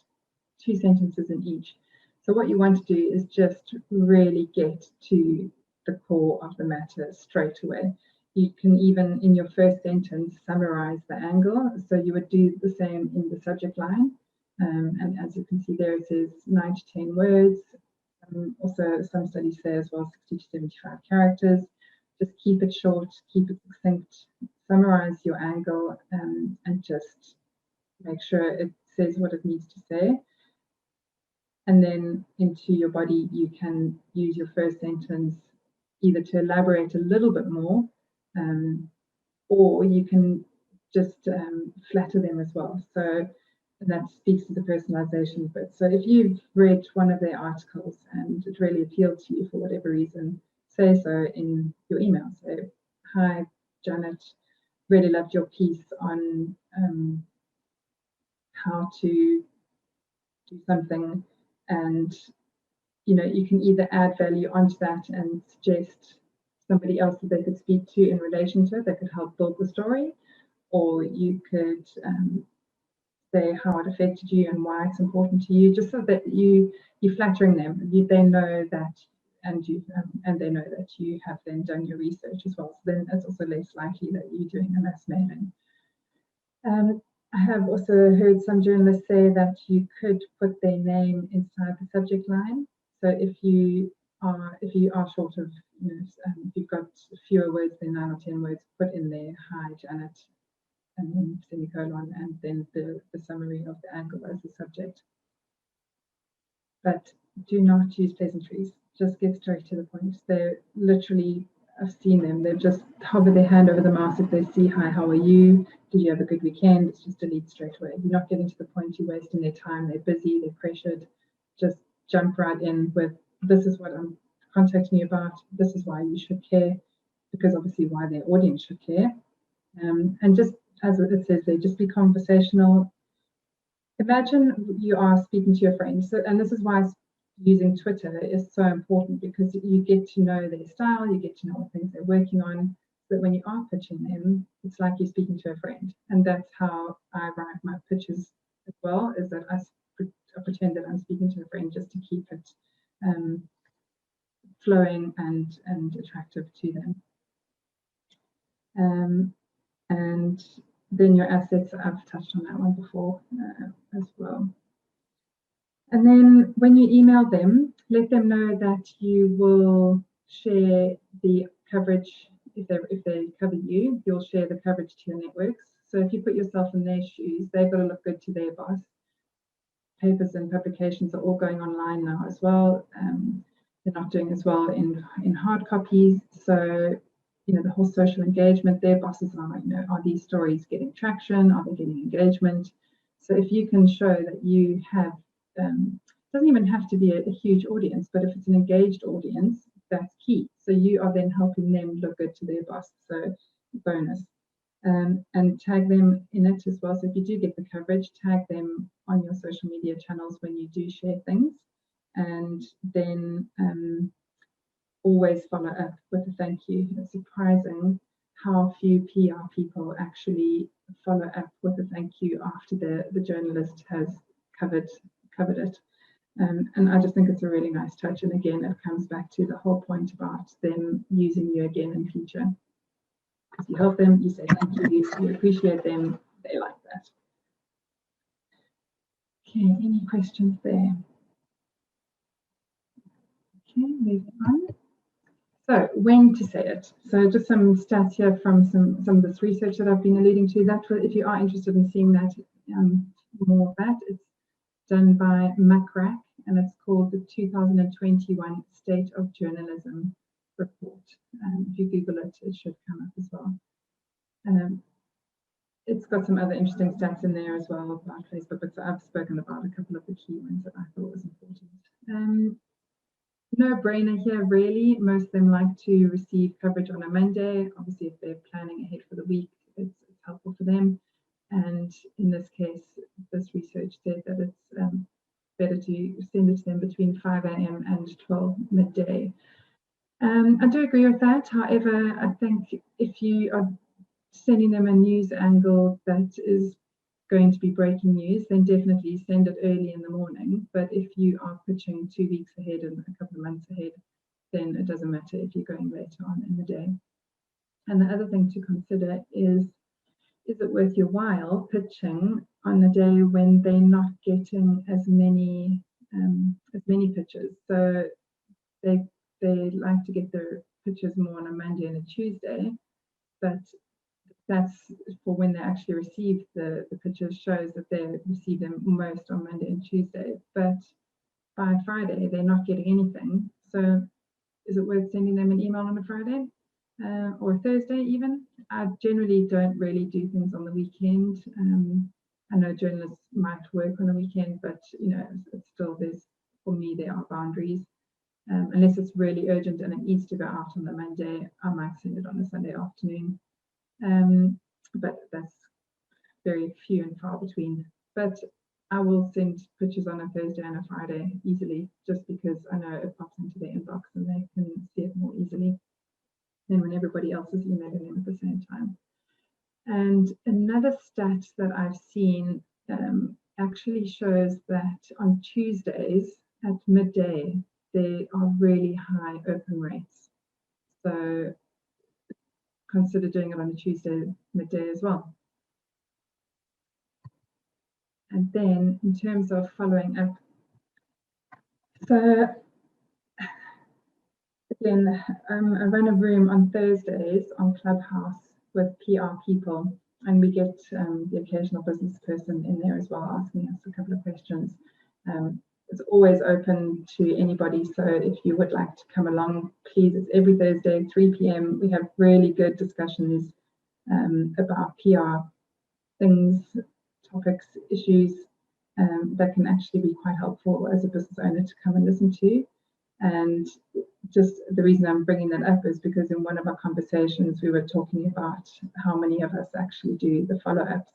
2 sentences in each. So what you want to do is just really get to the core of the matter straight away. You can even, in your first sentence, summarize the angle. So you would do the same in the subject line. And as you can see there, it says 9 to 10 words. Also, some studies say as well 60 to 75 characters. Just keep it short, keep it succinct, summarize your angle, and just make sure it says what it needs to say. And then into your body, you can use your first sentence either to elaborate a little bit more, or you can just flatter them as well. So that speaks to the personalization bit. So if you've read one of their articles and it really appealed to you for whatever reason, say so in your email. So, hi, Janet, really loved your piece on how to do something. And, you know, you can either add value onto that and suggest somebody else that they could speak to in relation to it that could help build the story, or you could say how it affected you and why it's important to you, just so that you're flattering them. They know that, and they know that you have then done your research as well. So then it's also less likely that you're doing a mass mailing. I have also heard some journalists say that you could put their name inside the subject line. So if you are short of, if you've got fewer words than 9 or 10 words, put in there, hi, Janet, and then semicolon, and then the summary of the angle as the subject. But do not use pleasantries. Just get straight to the point. They're literally, I've seen them, they just hover their hand over the mouse if they see, hi, how are you? Did you have a good weekend? It's just delete straight away. You're not getting to the point, you're wasting their time. They're busy, they're pressured. Just jump right in with, this is what I'm contacting you about. This is why you should care, because obviously why their audience should care. And just as it says there, just be conversational. Imagine you are speaking to your friends. So, and this is why using Twitter is so important, because you get to know their style, you get to know what things they're working on, so that when you are pitching them, it's like you're speaking to a friend. And that's how I write my pitches as well, is that I pretend that I'm speaking to a friend, just to keep it flowing and attractive to them. And then your assets, I've touched on that one before as well. And then when you email them, let them know that you will share the coverage. If they cover you, you'll share the coverage to your networks. So if you put yourself in their shoes, they've got to look good to their boss. Papers and publications are all going online now as well. They're not doing as well in hard copies. So, the whole social engagement, their bosses are, are these stories getting traction? Are they getting engagement? So if you can show that you have, doesn't even have to be a huge audience, but if it's an engaged audience, that's key. So you are then helping them look good to their boss. So bonus. And tag them in it as well. So if you do get the coverage, tag them on your social media channels when you do share things, and then always follow up with a thank you. It's surprising how few PR people actually follow up with a thank you after the journalist has covered it. And I just think it's a really nice touch. And again, it comes back to the whole point about them using you again in future. If you help them, you say thank you, you appreciate them, they like that. Okay, any questions there? Okay, moving on. So when to say it. So just some stats here from some of this research that I've been alluding to. That if you are interested in seeing that, more of that, it's done by MACRAC, and it's called the 2021 State of Journalism Report. If you Google it, it should come up as well. It's got some other interesting stats in there as well about Facebook, but I've spoken about a couple of the key ones that I thought was important. No brainer here, really. Most of them like to receive coverage on a Monday. Obviously, if they're planning ahead for the week, it's helpful for them. And in this case, this research said that it's better to send it to them between 5 a.m. and 12 midday. I do agree with that. However, I think if you are sending them a news angle that is going to be breaking news, then definitely send it early in the morning. But if you are pitching 2 weeks ahead and a couple of months ahead, then it doesn't matter if you're going later on in the day. And the other thing to consider is it worth your while pitching on a day when they're not getting as many pitches? So they like to get their pitches more on a Monday and a Tuesday, but that's for when they actually receive the pitches, shows that they receive them most on Monday and Tuesday. But by Friday, they're not getting anything. So is it worth sending them an email on a Friday or Thursday even? I generally don't really do things on the weekend. I know journalists might work on a weekend, but it's still, for me, there are boundaries. Unless it's really urgent and it needs to go out on the Monday, I might send it on a Sunday afternoon. But that's very few and far between. But I will send pictures on a Thursday and a Friday easily, just because I know it pops into their inbox and they can see it more easily than when everybody else is emailing them at the same time. And another stat that I've seen actually shows that on Tuesdays at midday, there are really high open rates. So consider doing it on a Tuesday midday as well. And then in terms of following up, so again, I run a room on Thursdays on Clubhouse with PR people, and we get the occasional business person in there as well, asking us a couple of questions. It's always open to anybody, so if you would like to come along, please, it's every Thursday, 3 p.m. We have really good discussions about PR things, topics, issues that can actually be quite helpful as a business owner to come and listen to. And just the reason I'm bringing that up is because in one of our conversations, we were talking about how many of us actually do the follow-ups.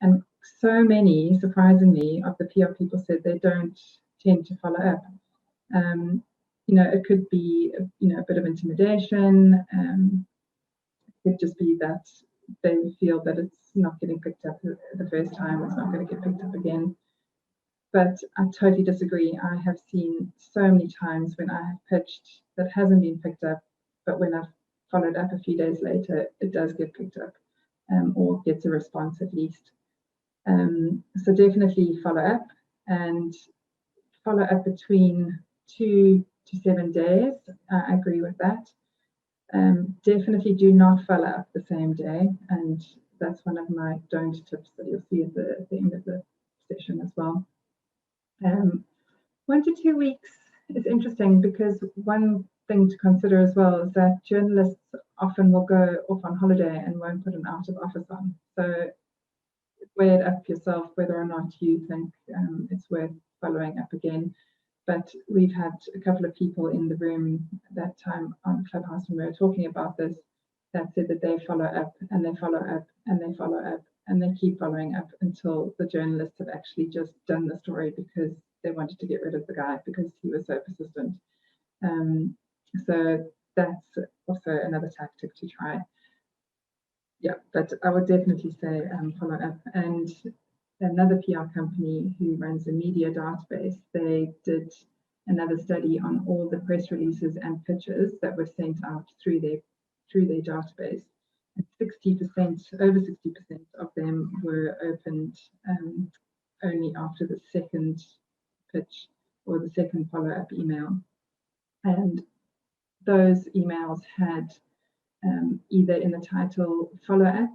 And so many, surprisingly, of the PR people said they don't tend to follow up. It could be, a bit of intimidation. It could just be that they feel that it's not getting picked up the first time, it's not going to get picked up again. But I totally disagree. I have seen so many times when I have pitched that hasn't been picked up, but when I've followed up a few days later, it does get picked up or gets a response at least. So definitely follow up, and follow up between 2 to 7 days. I agree with that. Definitely do not follow up the same day, and that's one of my don't tips that you'll see at the end of the session as well. 1 to 2 weeks is interesting because one thing to consider as well is that journalists often will go off on holiday and won't put an out of office on. So weigh it up yourself whether or not you think it's worth following up again. But we've had a couple of people in the room that time on Clubhouse when we were talking about this that said that they follow up and they follow up and they follow up and they keep following up until the journalists have actually just done the story because they wanted to get rid of the guy because he was so persistent. So that's also another tactic to try. Yeah, but I would definitely say follow up. And another PR company who runs a media database, they did another study on all the press releases and pitches that were sent out through their database. And 60%, over 60% of them were opened only after the second pitch or the second follow-up email. And those emails had either in the title follow-up,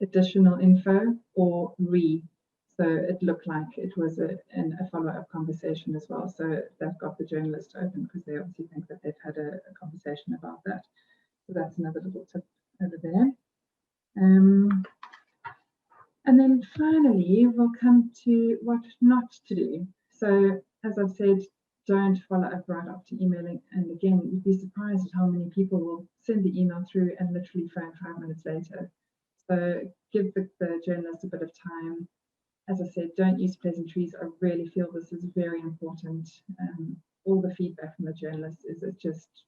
additional info, or re. So it looked like it was a follow-up conversation as well. So that got the journalist to open because they obviously think that they've had a conversation about that. So that's another little tip over there. And then finally, we'll come to what not to do. So as I've said, don't follow up right after emailing. And again, you'd be surprised at how many people will send the email through and literally phone 5 minutes later. So give the journalist a bit of time. As I said, don't use pleasantries. I really feel this is very important. All the feedback from the journalists is it just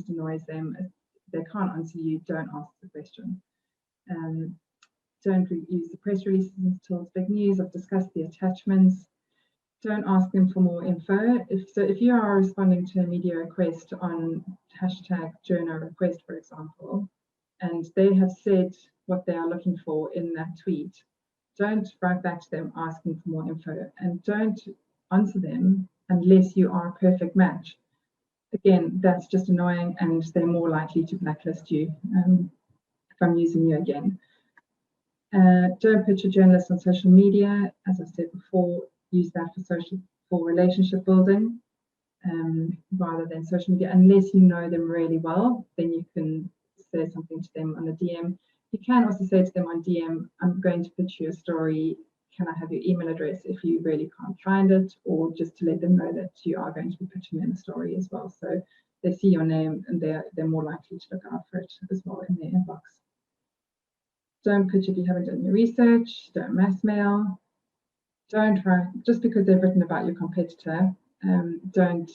annoys them. If they can't answer you, don't ask the question. Don't use the press releases until it's big news. I've discussed the attachments. Don't ask them for more info. If you are responding to a media request on #journo request, for example, and they have said what they are looking for in that tweet, don't write back to them asking for more info, and don't answer them unless you are a perfect match. Again, that's just annoying, and they're more likely to blacklist you from using you again. Don't pitch a journalist on social media. As I said before, use that for relationship building rather than social media. Unless you know them really well, then you can say something to them on a DM. You can also say to them on DM, I'm going to pitch you a story. Can I have your email address if you really can't find it? Or just to let them know that you are going to be pitching them a story as well. So they see your name and they're more likely to look out for it as well in their inbox. Don't pitch if you haven't done your research. Don't mass mail. Don't write, just because they've written about your competitor, don't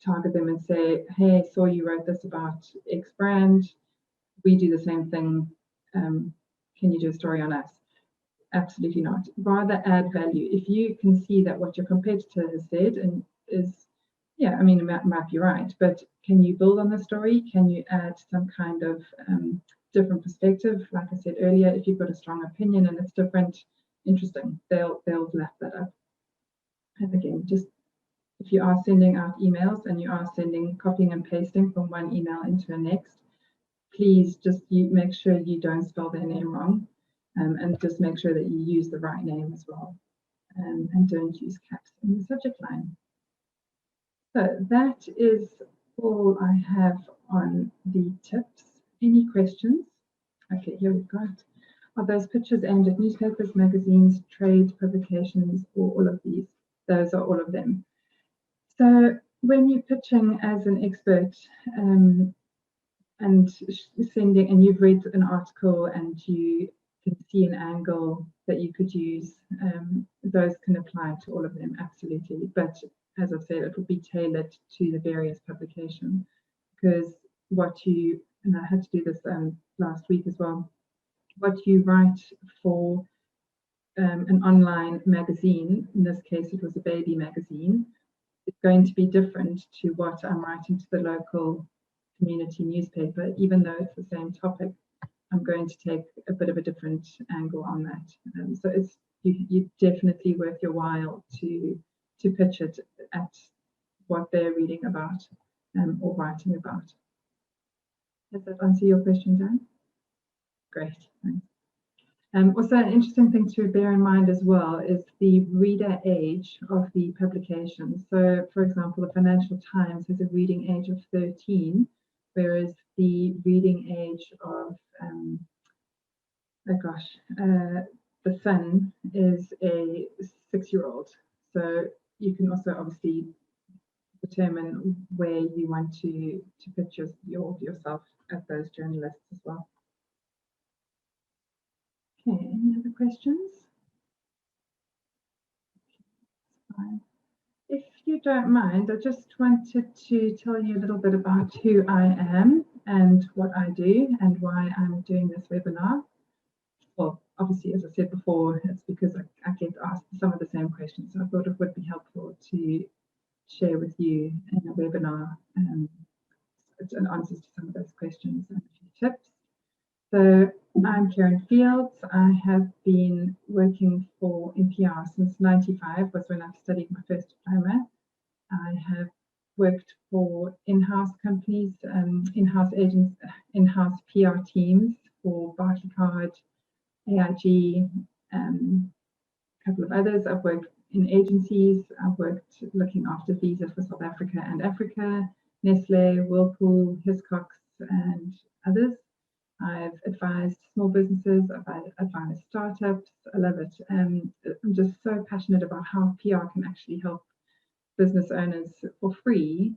target them and say, hey, saw you wrote this about X brand. We do the same thing. Can you do a story on us? Absolutely not. Rather add value. If you can see that what your competitor has said and is, yeah, I mean, it might be right, but can you build on the story? Can you add some kind of different perspective? Like I said earlier, if you've got a strong opinion and it's different, interesting, they'll lap that up. And again, just if you are sending out emails and you are copying and pasting from one email into the next, please just make sure you don't spell their name wrong, and just make sure that you use the right name as well, and don't use caps in the subject line. So that is all I have on the tips. Any questions? Okay, here we've got, are those pictures aimed at newspapers, magazines, trade publications, or all of these? Those are all of them. So when you're pitching as an expert and sending, and you've read an article and you can see an angle that you could use, those can apply to all of them, absolutely. But as I've said, it will be tailored to the various publications, because and I had to do this last week as well, what you write for an online magazine, in this case it was a baby magazine, it's going to be different to what I'm writing to the local community newspaper. Even though it's the same topic, I'm going to take a bit of a different angle on that. So it's definitely worth your while to pitch it at what they're reading about or writing about. Does that answer your question, Dan? Great, thanks. Also, an interesting thing to bear in mind as well is the reader age of the publication. So, for example, the Financial Times has a reading age of 13, whereas the reading age of, the Sun is a 6-year-old. So you can also obviously determine where you want to put yourself at those journalists as well. Okay, any other questions? Fine. If you don't mind, I just wanted to tell you a little bit about who I am and what I do and why I'm doing this webinar. Well, obviously, as I said before, it's because I get asked some of the same questions. So I thought it would be helpful to share with you in a webinar answers to some of those questions and a few tips. So I'm Karen Fields. I have been working for NPR since '95, was when I studied my first diploma. I have worked for in-house companies, in-house agents, in-house PR teams for Barclaycard, AIG, a couple of others. I've worked in agencies. I've worked looking after Visa for South Africa and Africa, Nestle, Whirlpool, Hiscox, and others. I've advised small businesses, I've advised startups. I love it. I'm just so passionate about how PR can actually help business owners for free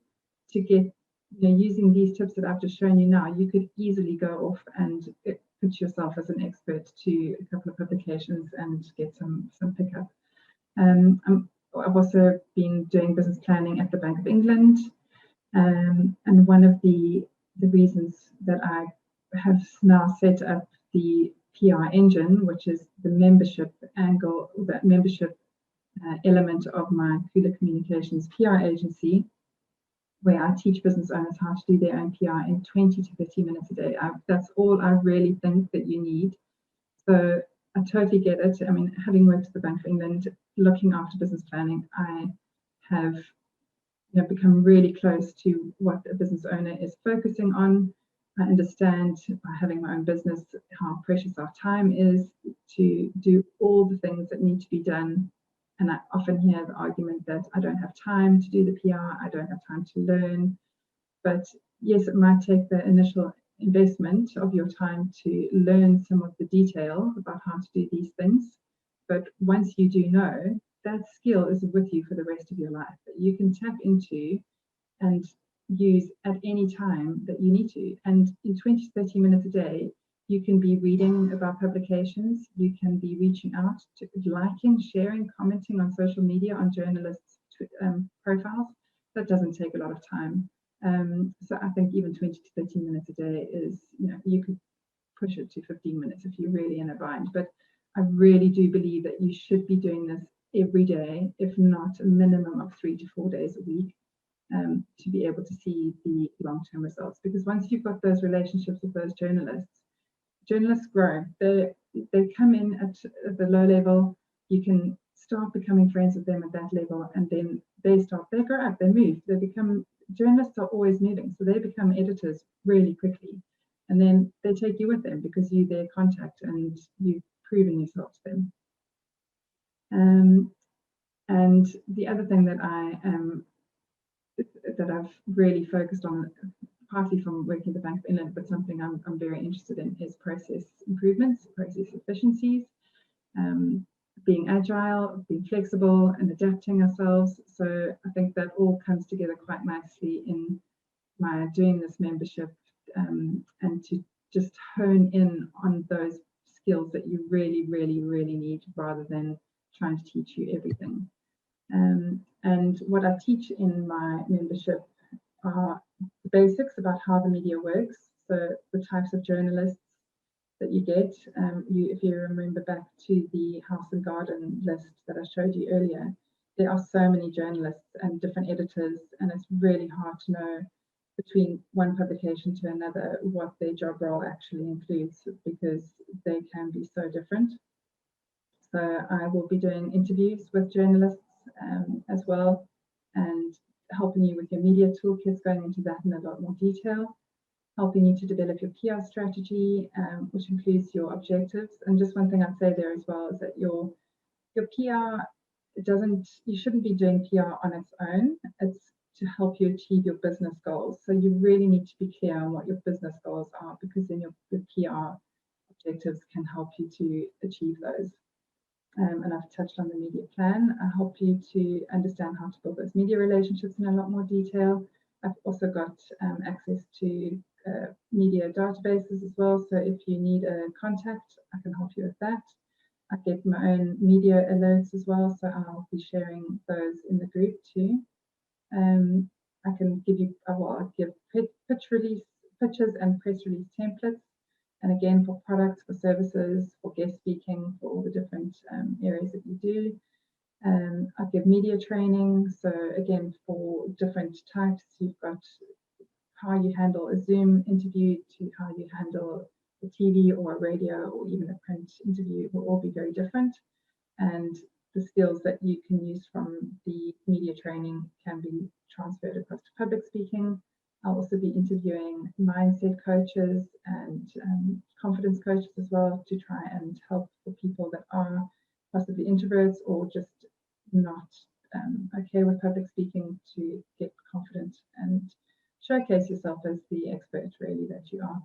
to get, using these tips that I've just shown you now, you could easily go off and put yourself as an expert to a couple of publications and get some pickup. I've also been doing business planning at the Bank of England. And one of the reasons that I have now set up the PR engine, which is the membership angle, that membership element of my Kula Communications PR agency, where I teach business owners how to do their own PR in 20 to 30 minutes a day. That's all I really think that you need. So I totally get it. I mean, having worked at the Bank of England, looking after business planning, I have become really close to what a business owner is focusing on. I understand, by having my own business, how precious our time is to do all the things that need to be done. And I often hear the argument that I don't have time to do the PR, I don't have time to learn. But yes, it might take the initial investment of your time to learn some of the detail about how to do these things. But once you do know, that skill is with you for the rest of your life that you can tap into and use at any time that you need to. And in 20 to 30 minutes a day, you can be reading about publications, you can be reaching out to liking, sharing, commenting on social media on journalists' profiles. That doesn't take a lot of time. So I think even 20 to 30 minutes a day is, you could push it to 15 minutes if you're really in a bind. But I really do believe that you should be doing this every day, if not a minimum of 3 to 4 days a week, to be able to see the long-term results. Because once you've got those relationships with those journalists grow. They come in at the low level. You can start becoming friends with them at that level, and then they grow up, they move, journalists are always moving, so they become editors really quickly. And then they take you with them because you're their contact and you've proven yourself to them. And the other thing that I've really focused on, partly from working at the Bank of England, but something I'm very interested in, is process improvements, process efficiencies, being agile, being flexible, and adapting ourselves. So I think that all comes together quite nicely in my doing this membership, and to just hone in on those skills that you really, really, really need, rather than trying to teach you everything. And what I teach in my membership are the basics about how the media works. So the types of journalists that you get. If you remember back to the House and Garden list that I showed you earlier, there are so many journalists and different editors, and it's really hard to know between one publication to another what their job role actually includes, because they can be so different. So I will be doing interviews with journalists as well, and helping you with your media toolkits, going into that in a lot more detail, helping you to develop your PR strategy, which includes your objectives. And just one thing I'd say there as well is that your PR, you shouldn't be doing PR on its own. It's to help you achieve your business goals. So you really need to be clear on what your business goals are, because then your PR objectives can help you to achieve those. And I've touched on the media plan. I help you to understand how to build those media relationships in a lot more detail. I've also got access to media databases as well. So if you need a contact, I can help you with that. I get my own media alerts as well, so I'll be sharing those in the group too. I can give you, I give pitches and press release templates. And again, for products, for services, for guest speaking, for all the different areas that you do. I give media training. So again, for different types, you've got how you handle a Zoom interview to how you handle a TV or a radio or even a print interview will all be very different. And the skills that you can use from the media training can be transferred across to public speaking. I'll also be interviewing mindset coaches and confidence coaches as well, to try and help the people that are possibly introverts or just not okay with public speaking to get confident and showcase yourself as the expert really that you are.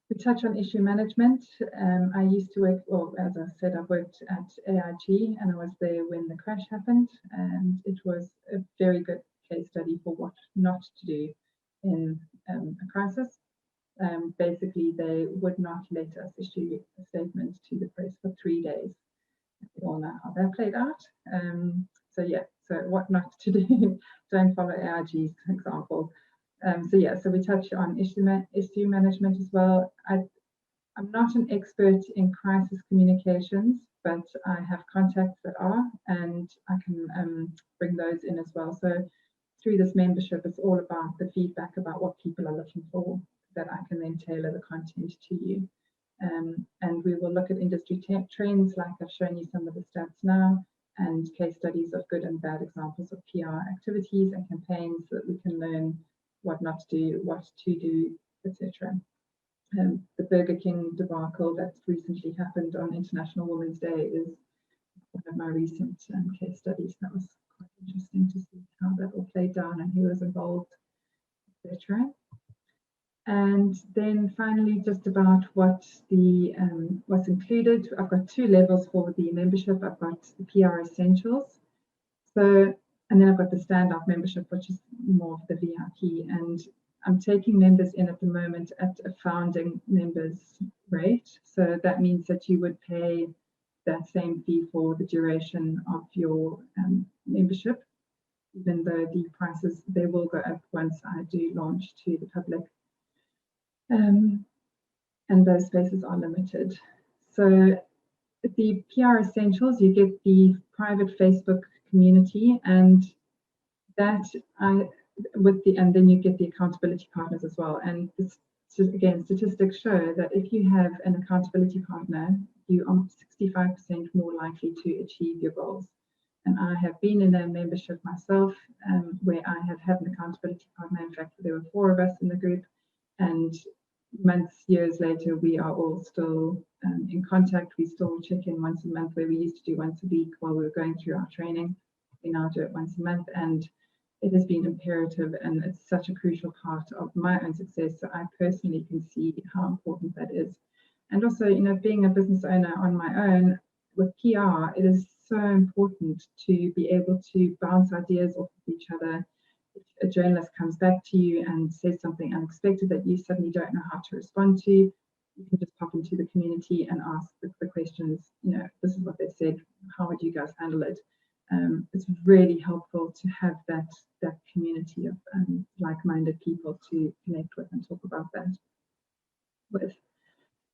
We touch on issue management. I used to work, well, as I said, I've worked at AIG and I was there when the crash happened, and it was a very good case study for what not to do in a crisis. Basically, they would not let us issue a statement to the press for 3 days. We all know how that played out. So yeah, so what not to do, don't follow AIG's example. So we touch on issue management as well. I'm not an expert in crisis communications, but I have contacts that are, and I can bring those in as well. So through this membership, it's all about the feedback about what people are looking for, that I can then tailor the content to you. And we will look at industry trends, like I've shown you some of the stats now, and case studies of good and bad examples of PR activities and campaigns, so that we can learn what not to do, what to do, etc. The Burger King debacle that recently happened on International Women's Day is one of my recent case studies. That was quite interesting to see how that all played down and who was involved, etc. And then finally, just about what's included. I've got 2 levels for the membership. I've got the PR Essentials. So, and then I've got the Standout membership, which is more of the VIP. And I'm taking members in at the moment at a founding members rate. So that means that you would pay that same fee for the duration of your membership, even though the prices, they will go up once I do launch to the public. And those spaces are limited. So the PR Essentials, you get the private Facebook community, and that and then you get the accountability partners as well. And this, again, statistics show that if you have an accountability partner, you are 65% more likely to achieve your goals. And I have been in a membership myself where I have had an accountability partner. In fact, there were 4 of us in the group, and years later, we are all still in contact. We still check in once a month, where we used to do once a week while we were going through our training. We now do it once a month, and it has been imperative, and it's such a crucial part of my own success. So I personally can see how important that is. And also, being a business owner on my own with PR, it is so important to be able to bounce ideas off of each other. If a journalist comes back to you and says something unexpected that you suddenly don't know how to respond to, you can just pop into the community and ask the questions. This is what they said. How would you guys handle it? It's really helpful to have that community of like-minded people to connect with and talk about that with.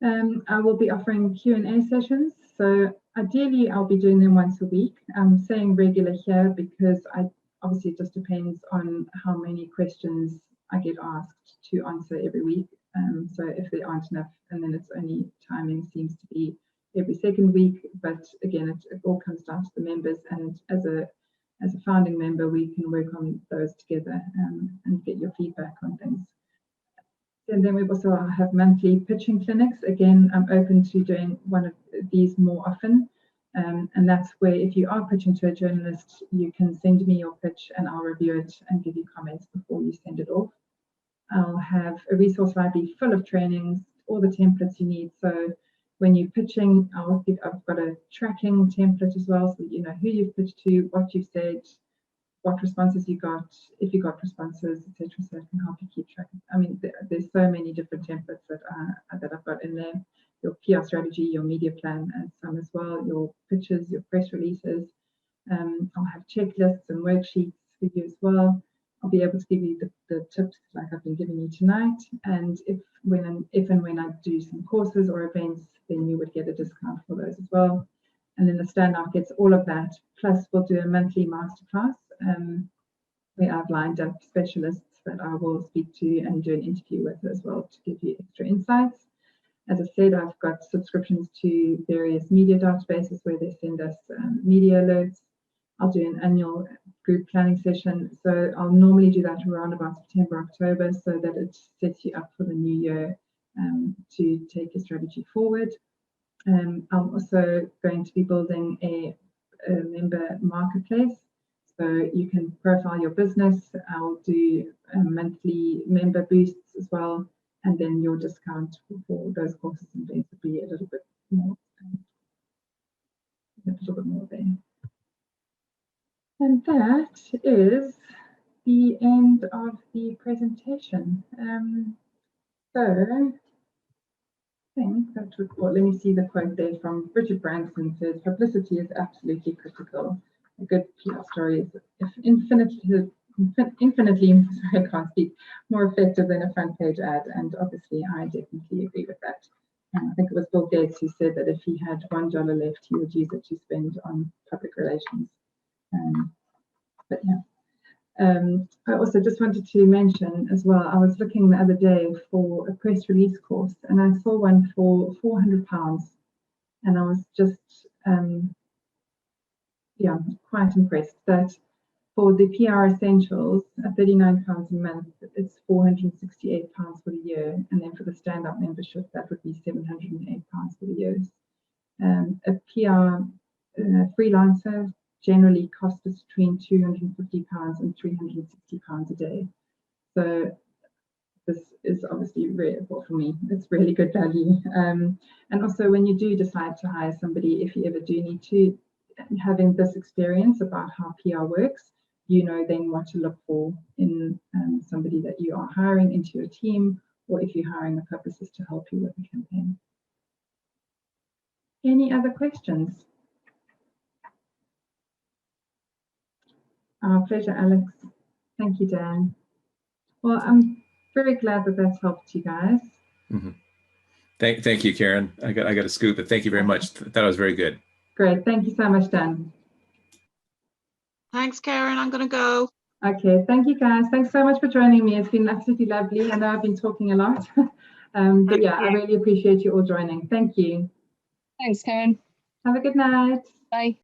I will be offering Q&A sessions. So ideally, I'll be doing them once a week. I'm saying regular here because obviously it just depends on how many questions I get asked to answer every week. So if there aren't enough, and then it's only timing seems to be every second week. But again, it all comes down to the members, and as a founding member, we can work on those together and get your feedback on things. And then we also have monthly pitching clinics. Again, I'm open to doing one of these more often. And that's where if you are pitching to a journalist, you can send me your pitch and I'll review it and give you comments before you send it off. I'll have a resource library full of trainings, all the templates you need. So when you're pitching, I've got a tracking template as well, so that you know who you've pitched to, what you've said, what responses you got, if you got responses, etc. So it can help you keep track. I mean, there's so many different templates that I've got in there. Your PR strategy, your media plan, and some as well, your pitches, your press releases. I'll have checklists and worksheets for you as well. I'll be able to give you the tips like I've been giving you tonight. And if and when I do some courses or events, then you would get a discount for those as well. And then the standout gets all of that. Plus, we'll do a monthly masterclass where I've lined up specialists that I will speak to and do an interview with as well to give you extra insights. As I said, I've got subscriptions to various media databases where they send us media alerts. I'll do an annual group planning session. So I'll normally do that around about September, October, so that it sets you up for the new year to take your strategy forward. I'm also going to be building a member marketplace. So you can profile your business. I'll do monthly member boosts as well. And then your discount for those courses and things would be a little bit more there. And that is the end of the presentation. So I think that would, well, let me see the quote there from Richard Branson. Says, publicity is absolutely critical. A good PR story is infinitely, sorry, I can't speak, more effective than a front page ad. And obviously I definitely agree with that. I think it was Bill Gates who said that if he had $1 left, he would use it to spend on public relations. But yeah, I also just wanted to mention as well, I was looking the other day for a press release course and I saw one for £400 and I was just, yeah, quite impressed that for the PR Essentials at £39 a month, it's £468 for the year. And then for the stand-up membership, that would be £708 for the year. A PR freelancer generally costs us between £250 and £360 a day. So this is obviously really, well, for me, it's really good value. And also when you do decide to hire somebody, if you ever do need to, having this experience about how PR works, you know then what to look for in somebody that you are hiring into your team, or if you're hiring a publicist to help you with the campaign. Any other questions? Our pleasure, Alex. Thank you, Dan. Well, I'm very glad that that's helped you guys. Mm-hmm. Thank you, Karen. I got a scoop, but thank you very much. That was very good. Great. Thank you so much, Dan. Thanks, Karen. I'm going to go. Okay. Thank you, guys. Thanks so much for joining me. It's been absolutely lovely. I know I've been talking a lot, but yeah, I really appreciate you all joining. Thank you. Thanks, Karen. Have a good night. Bye.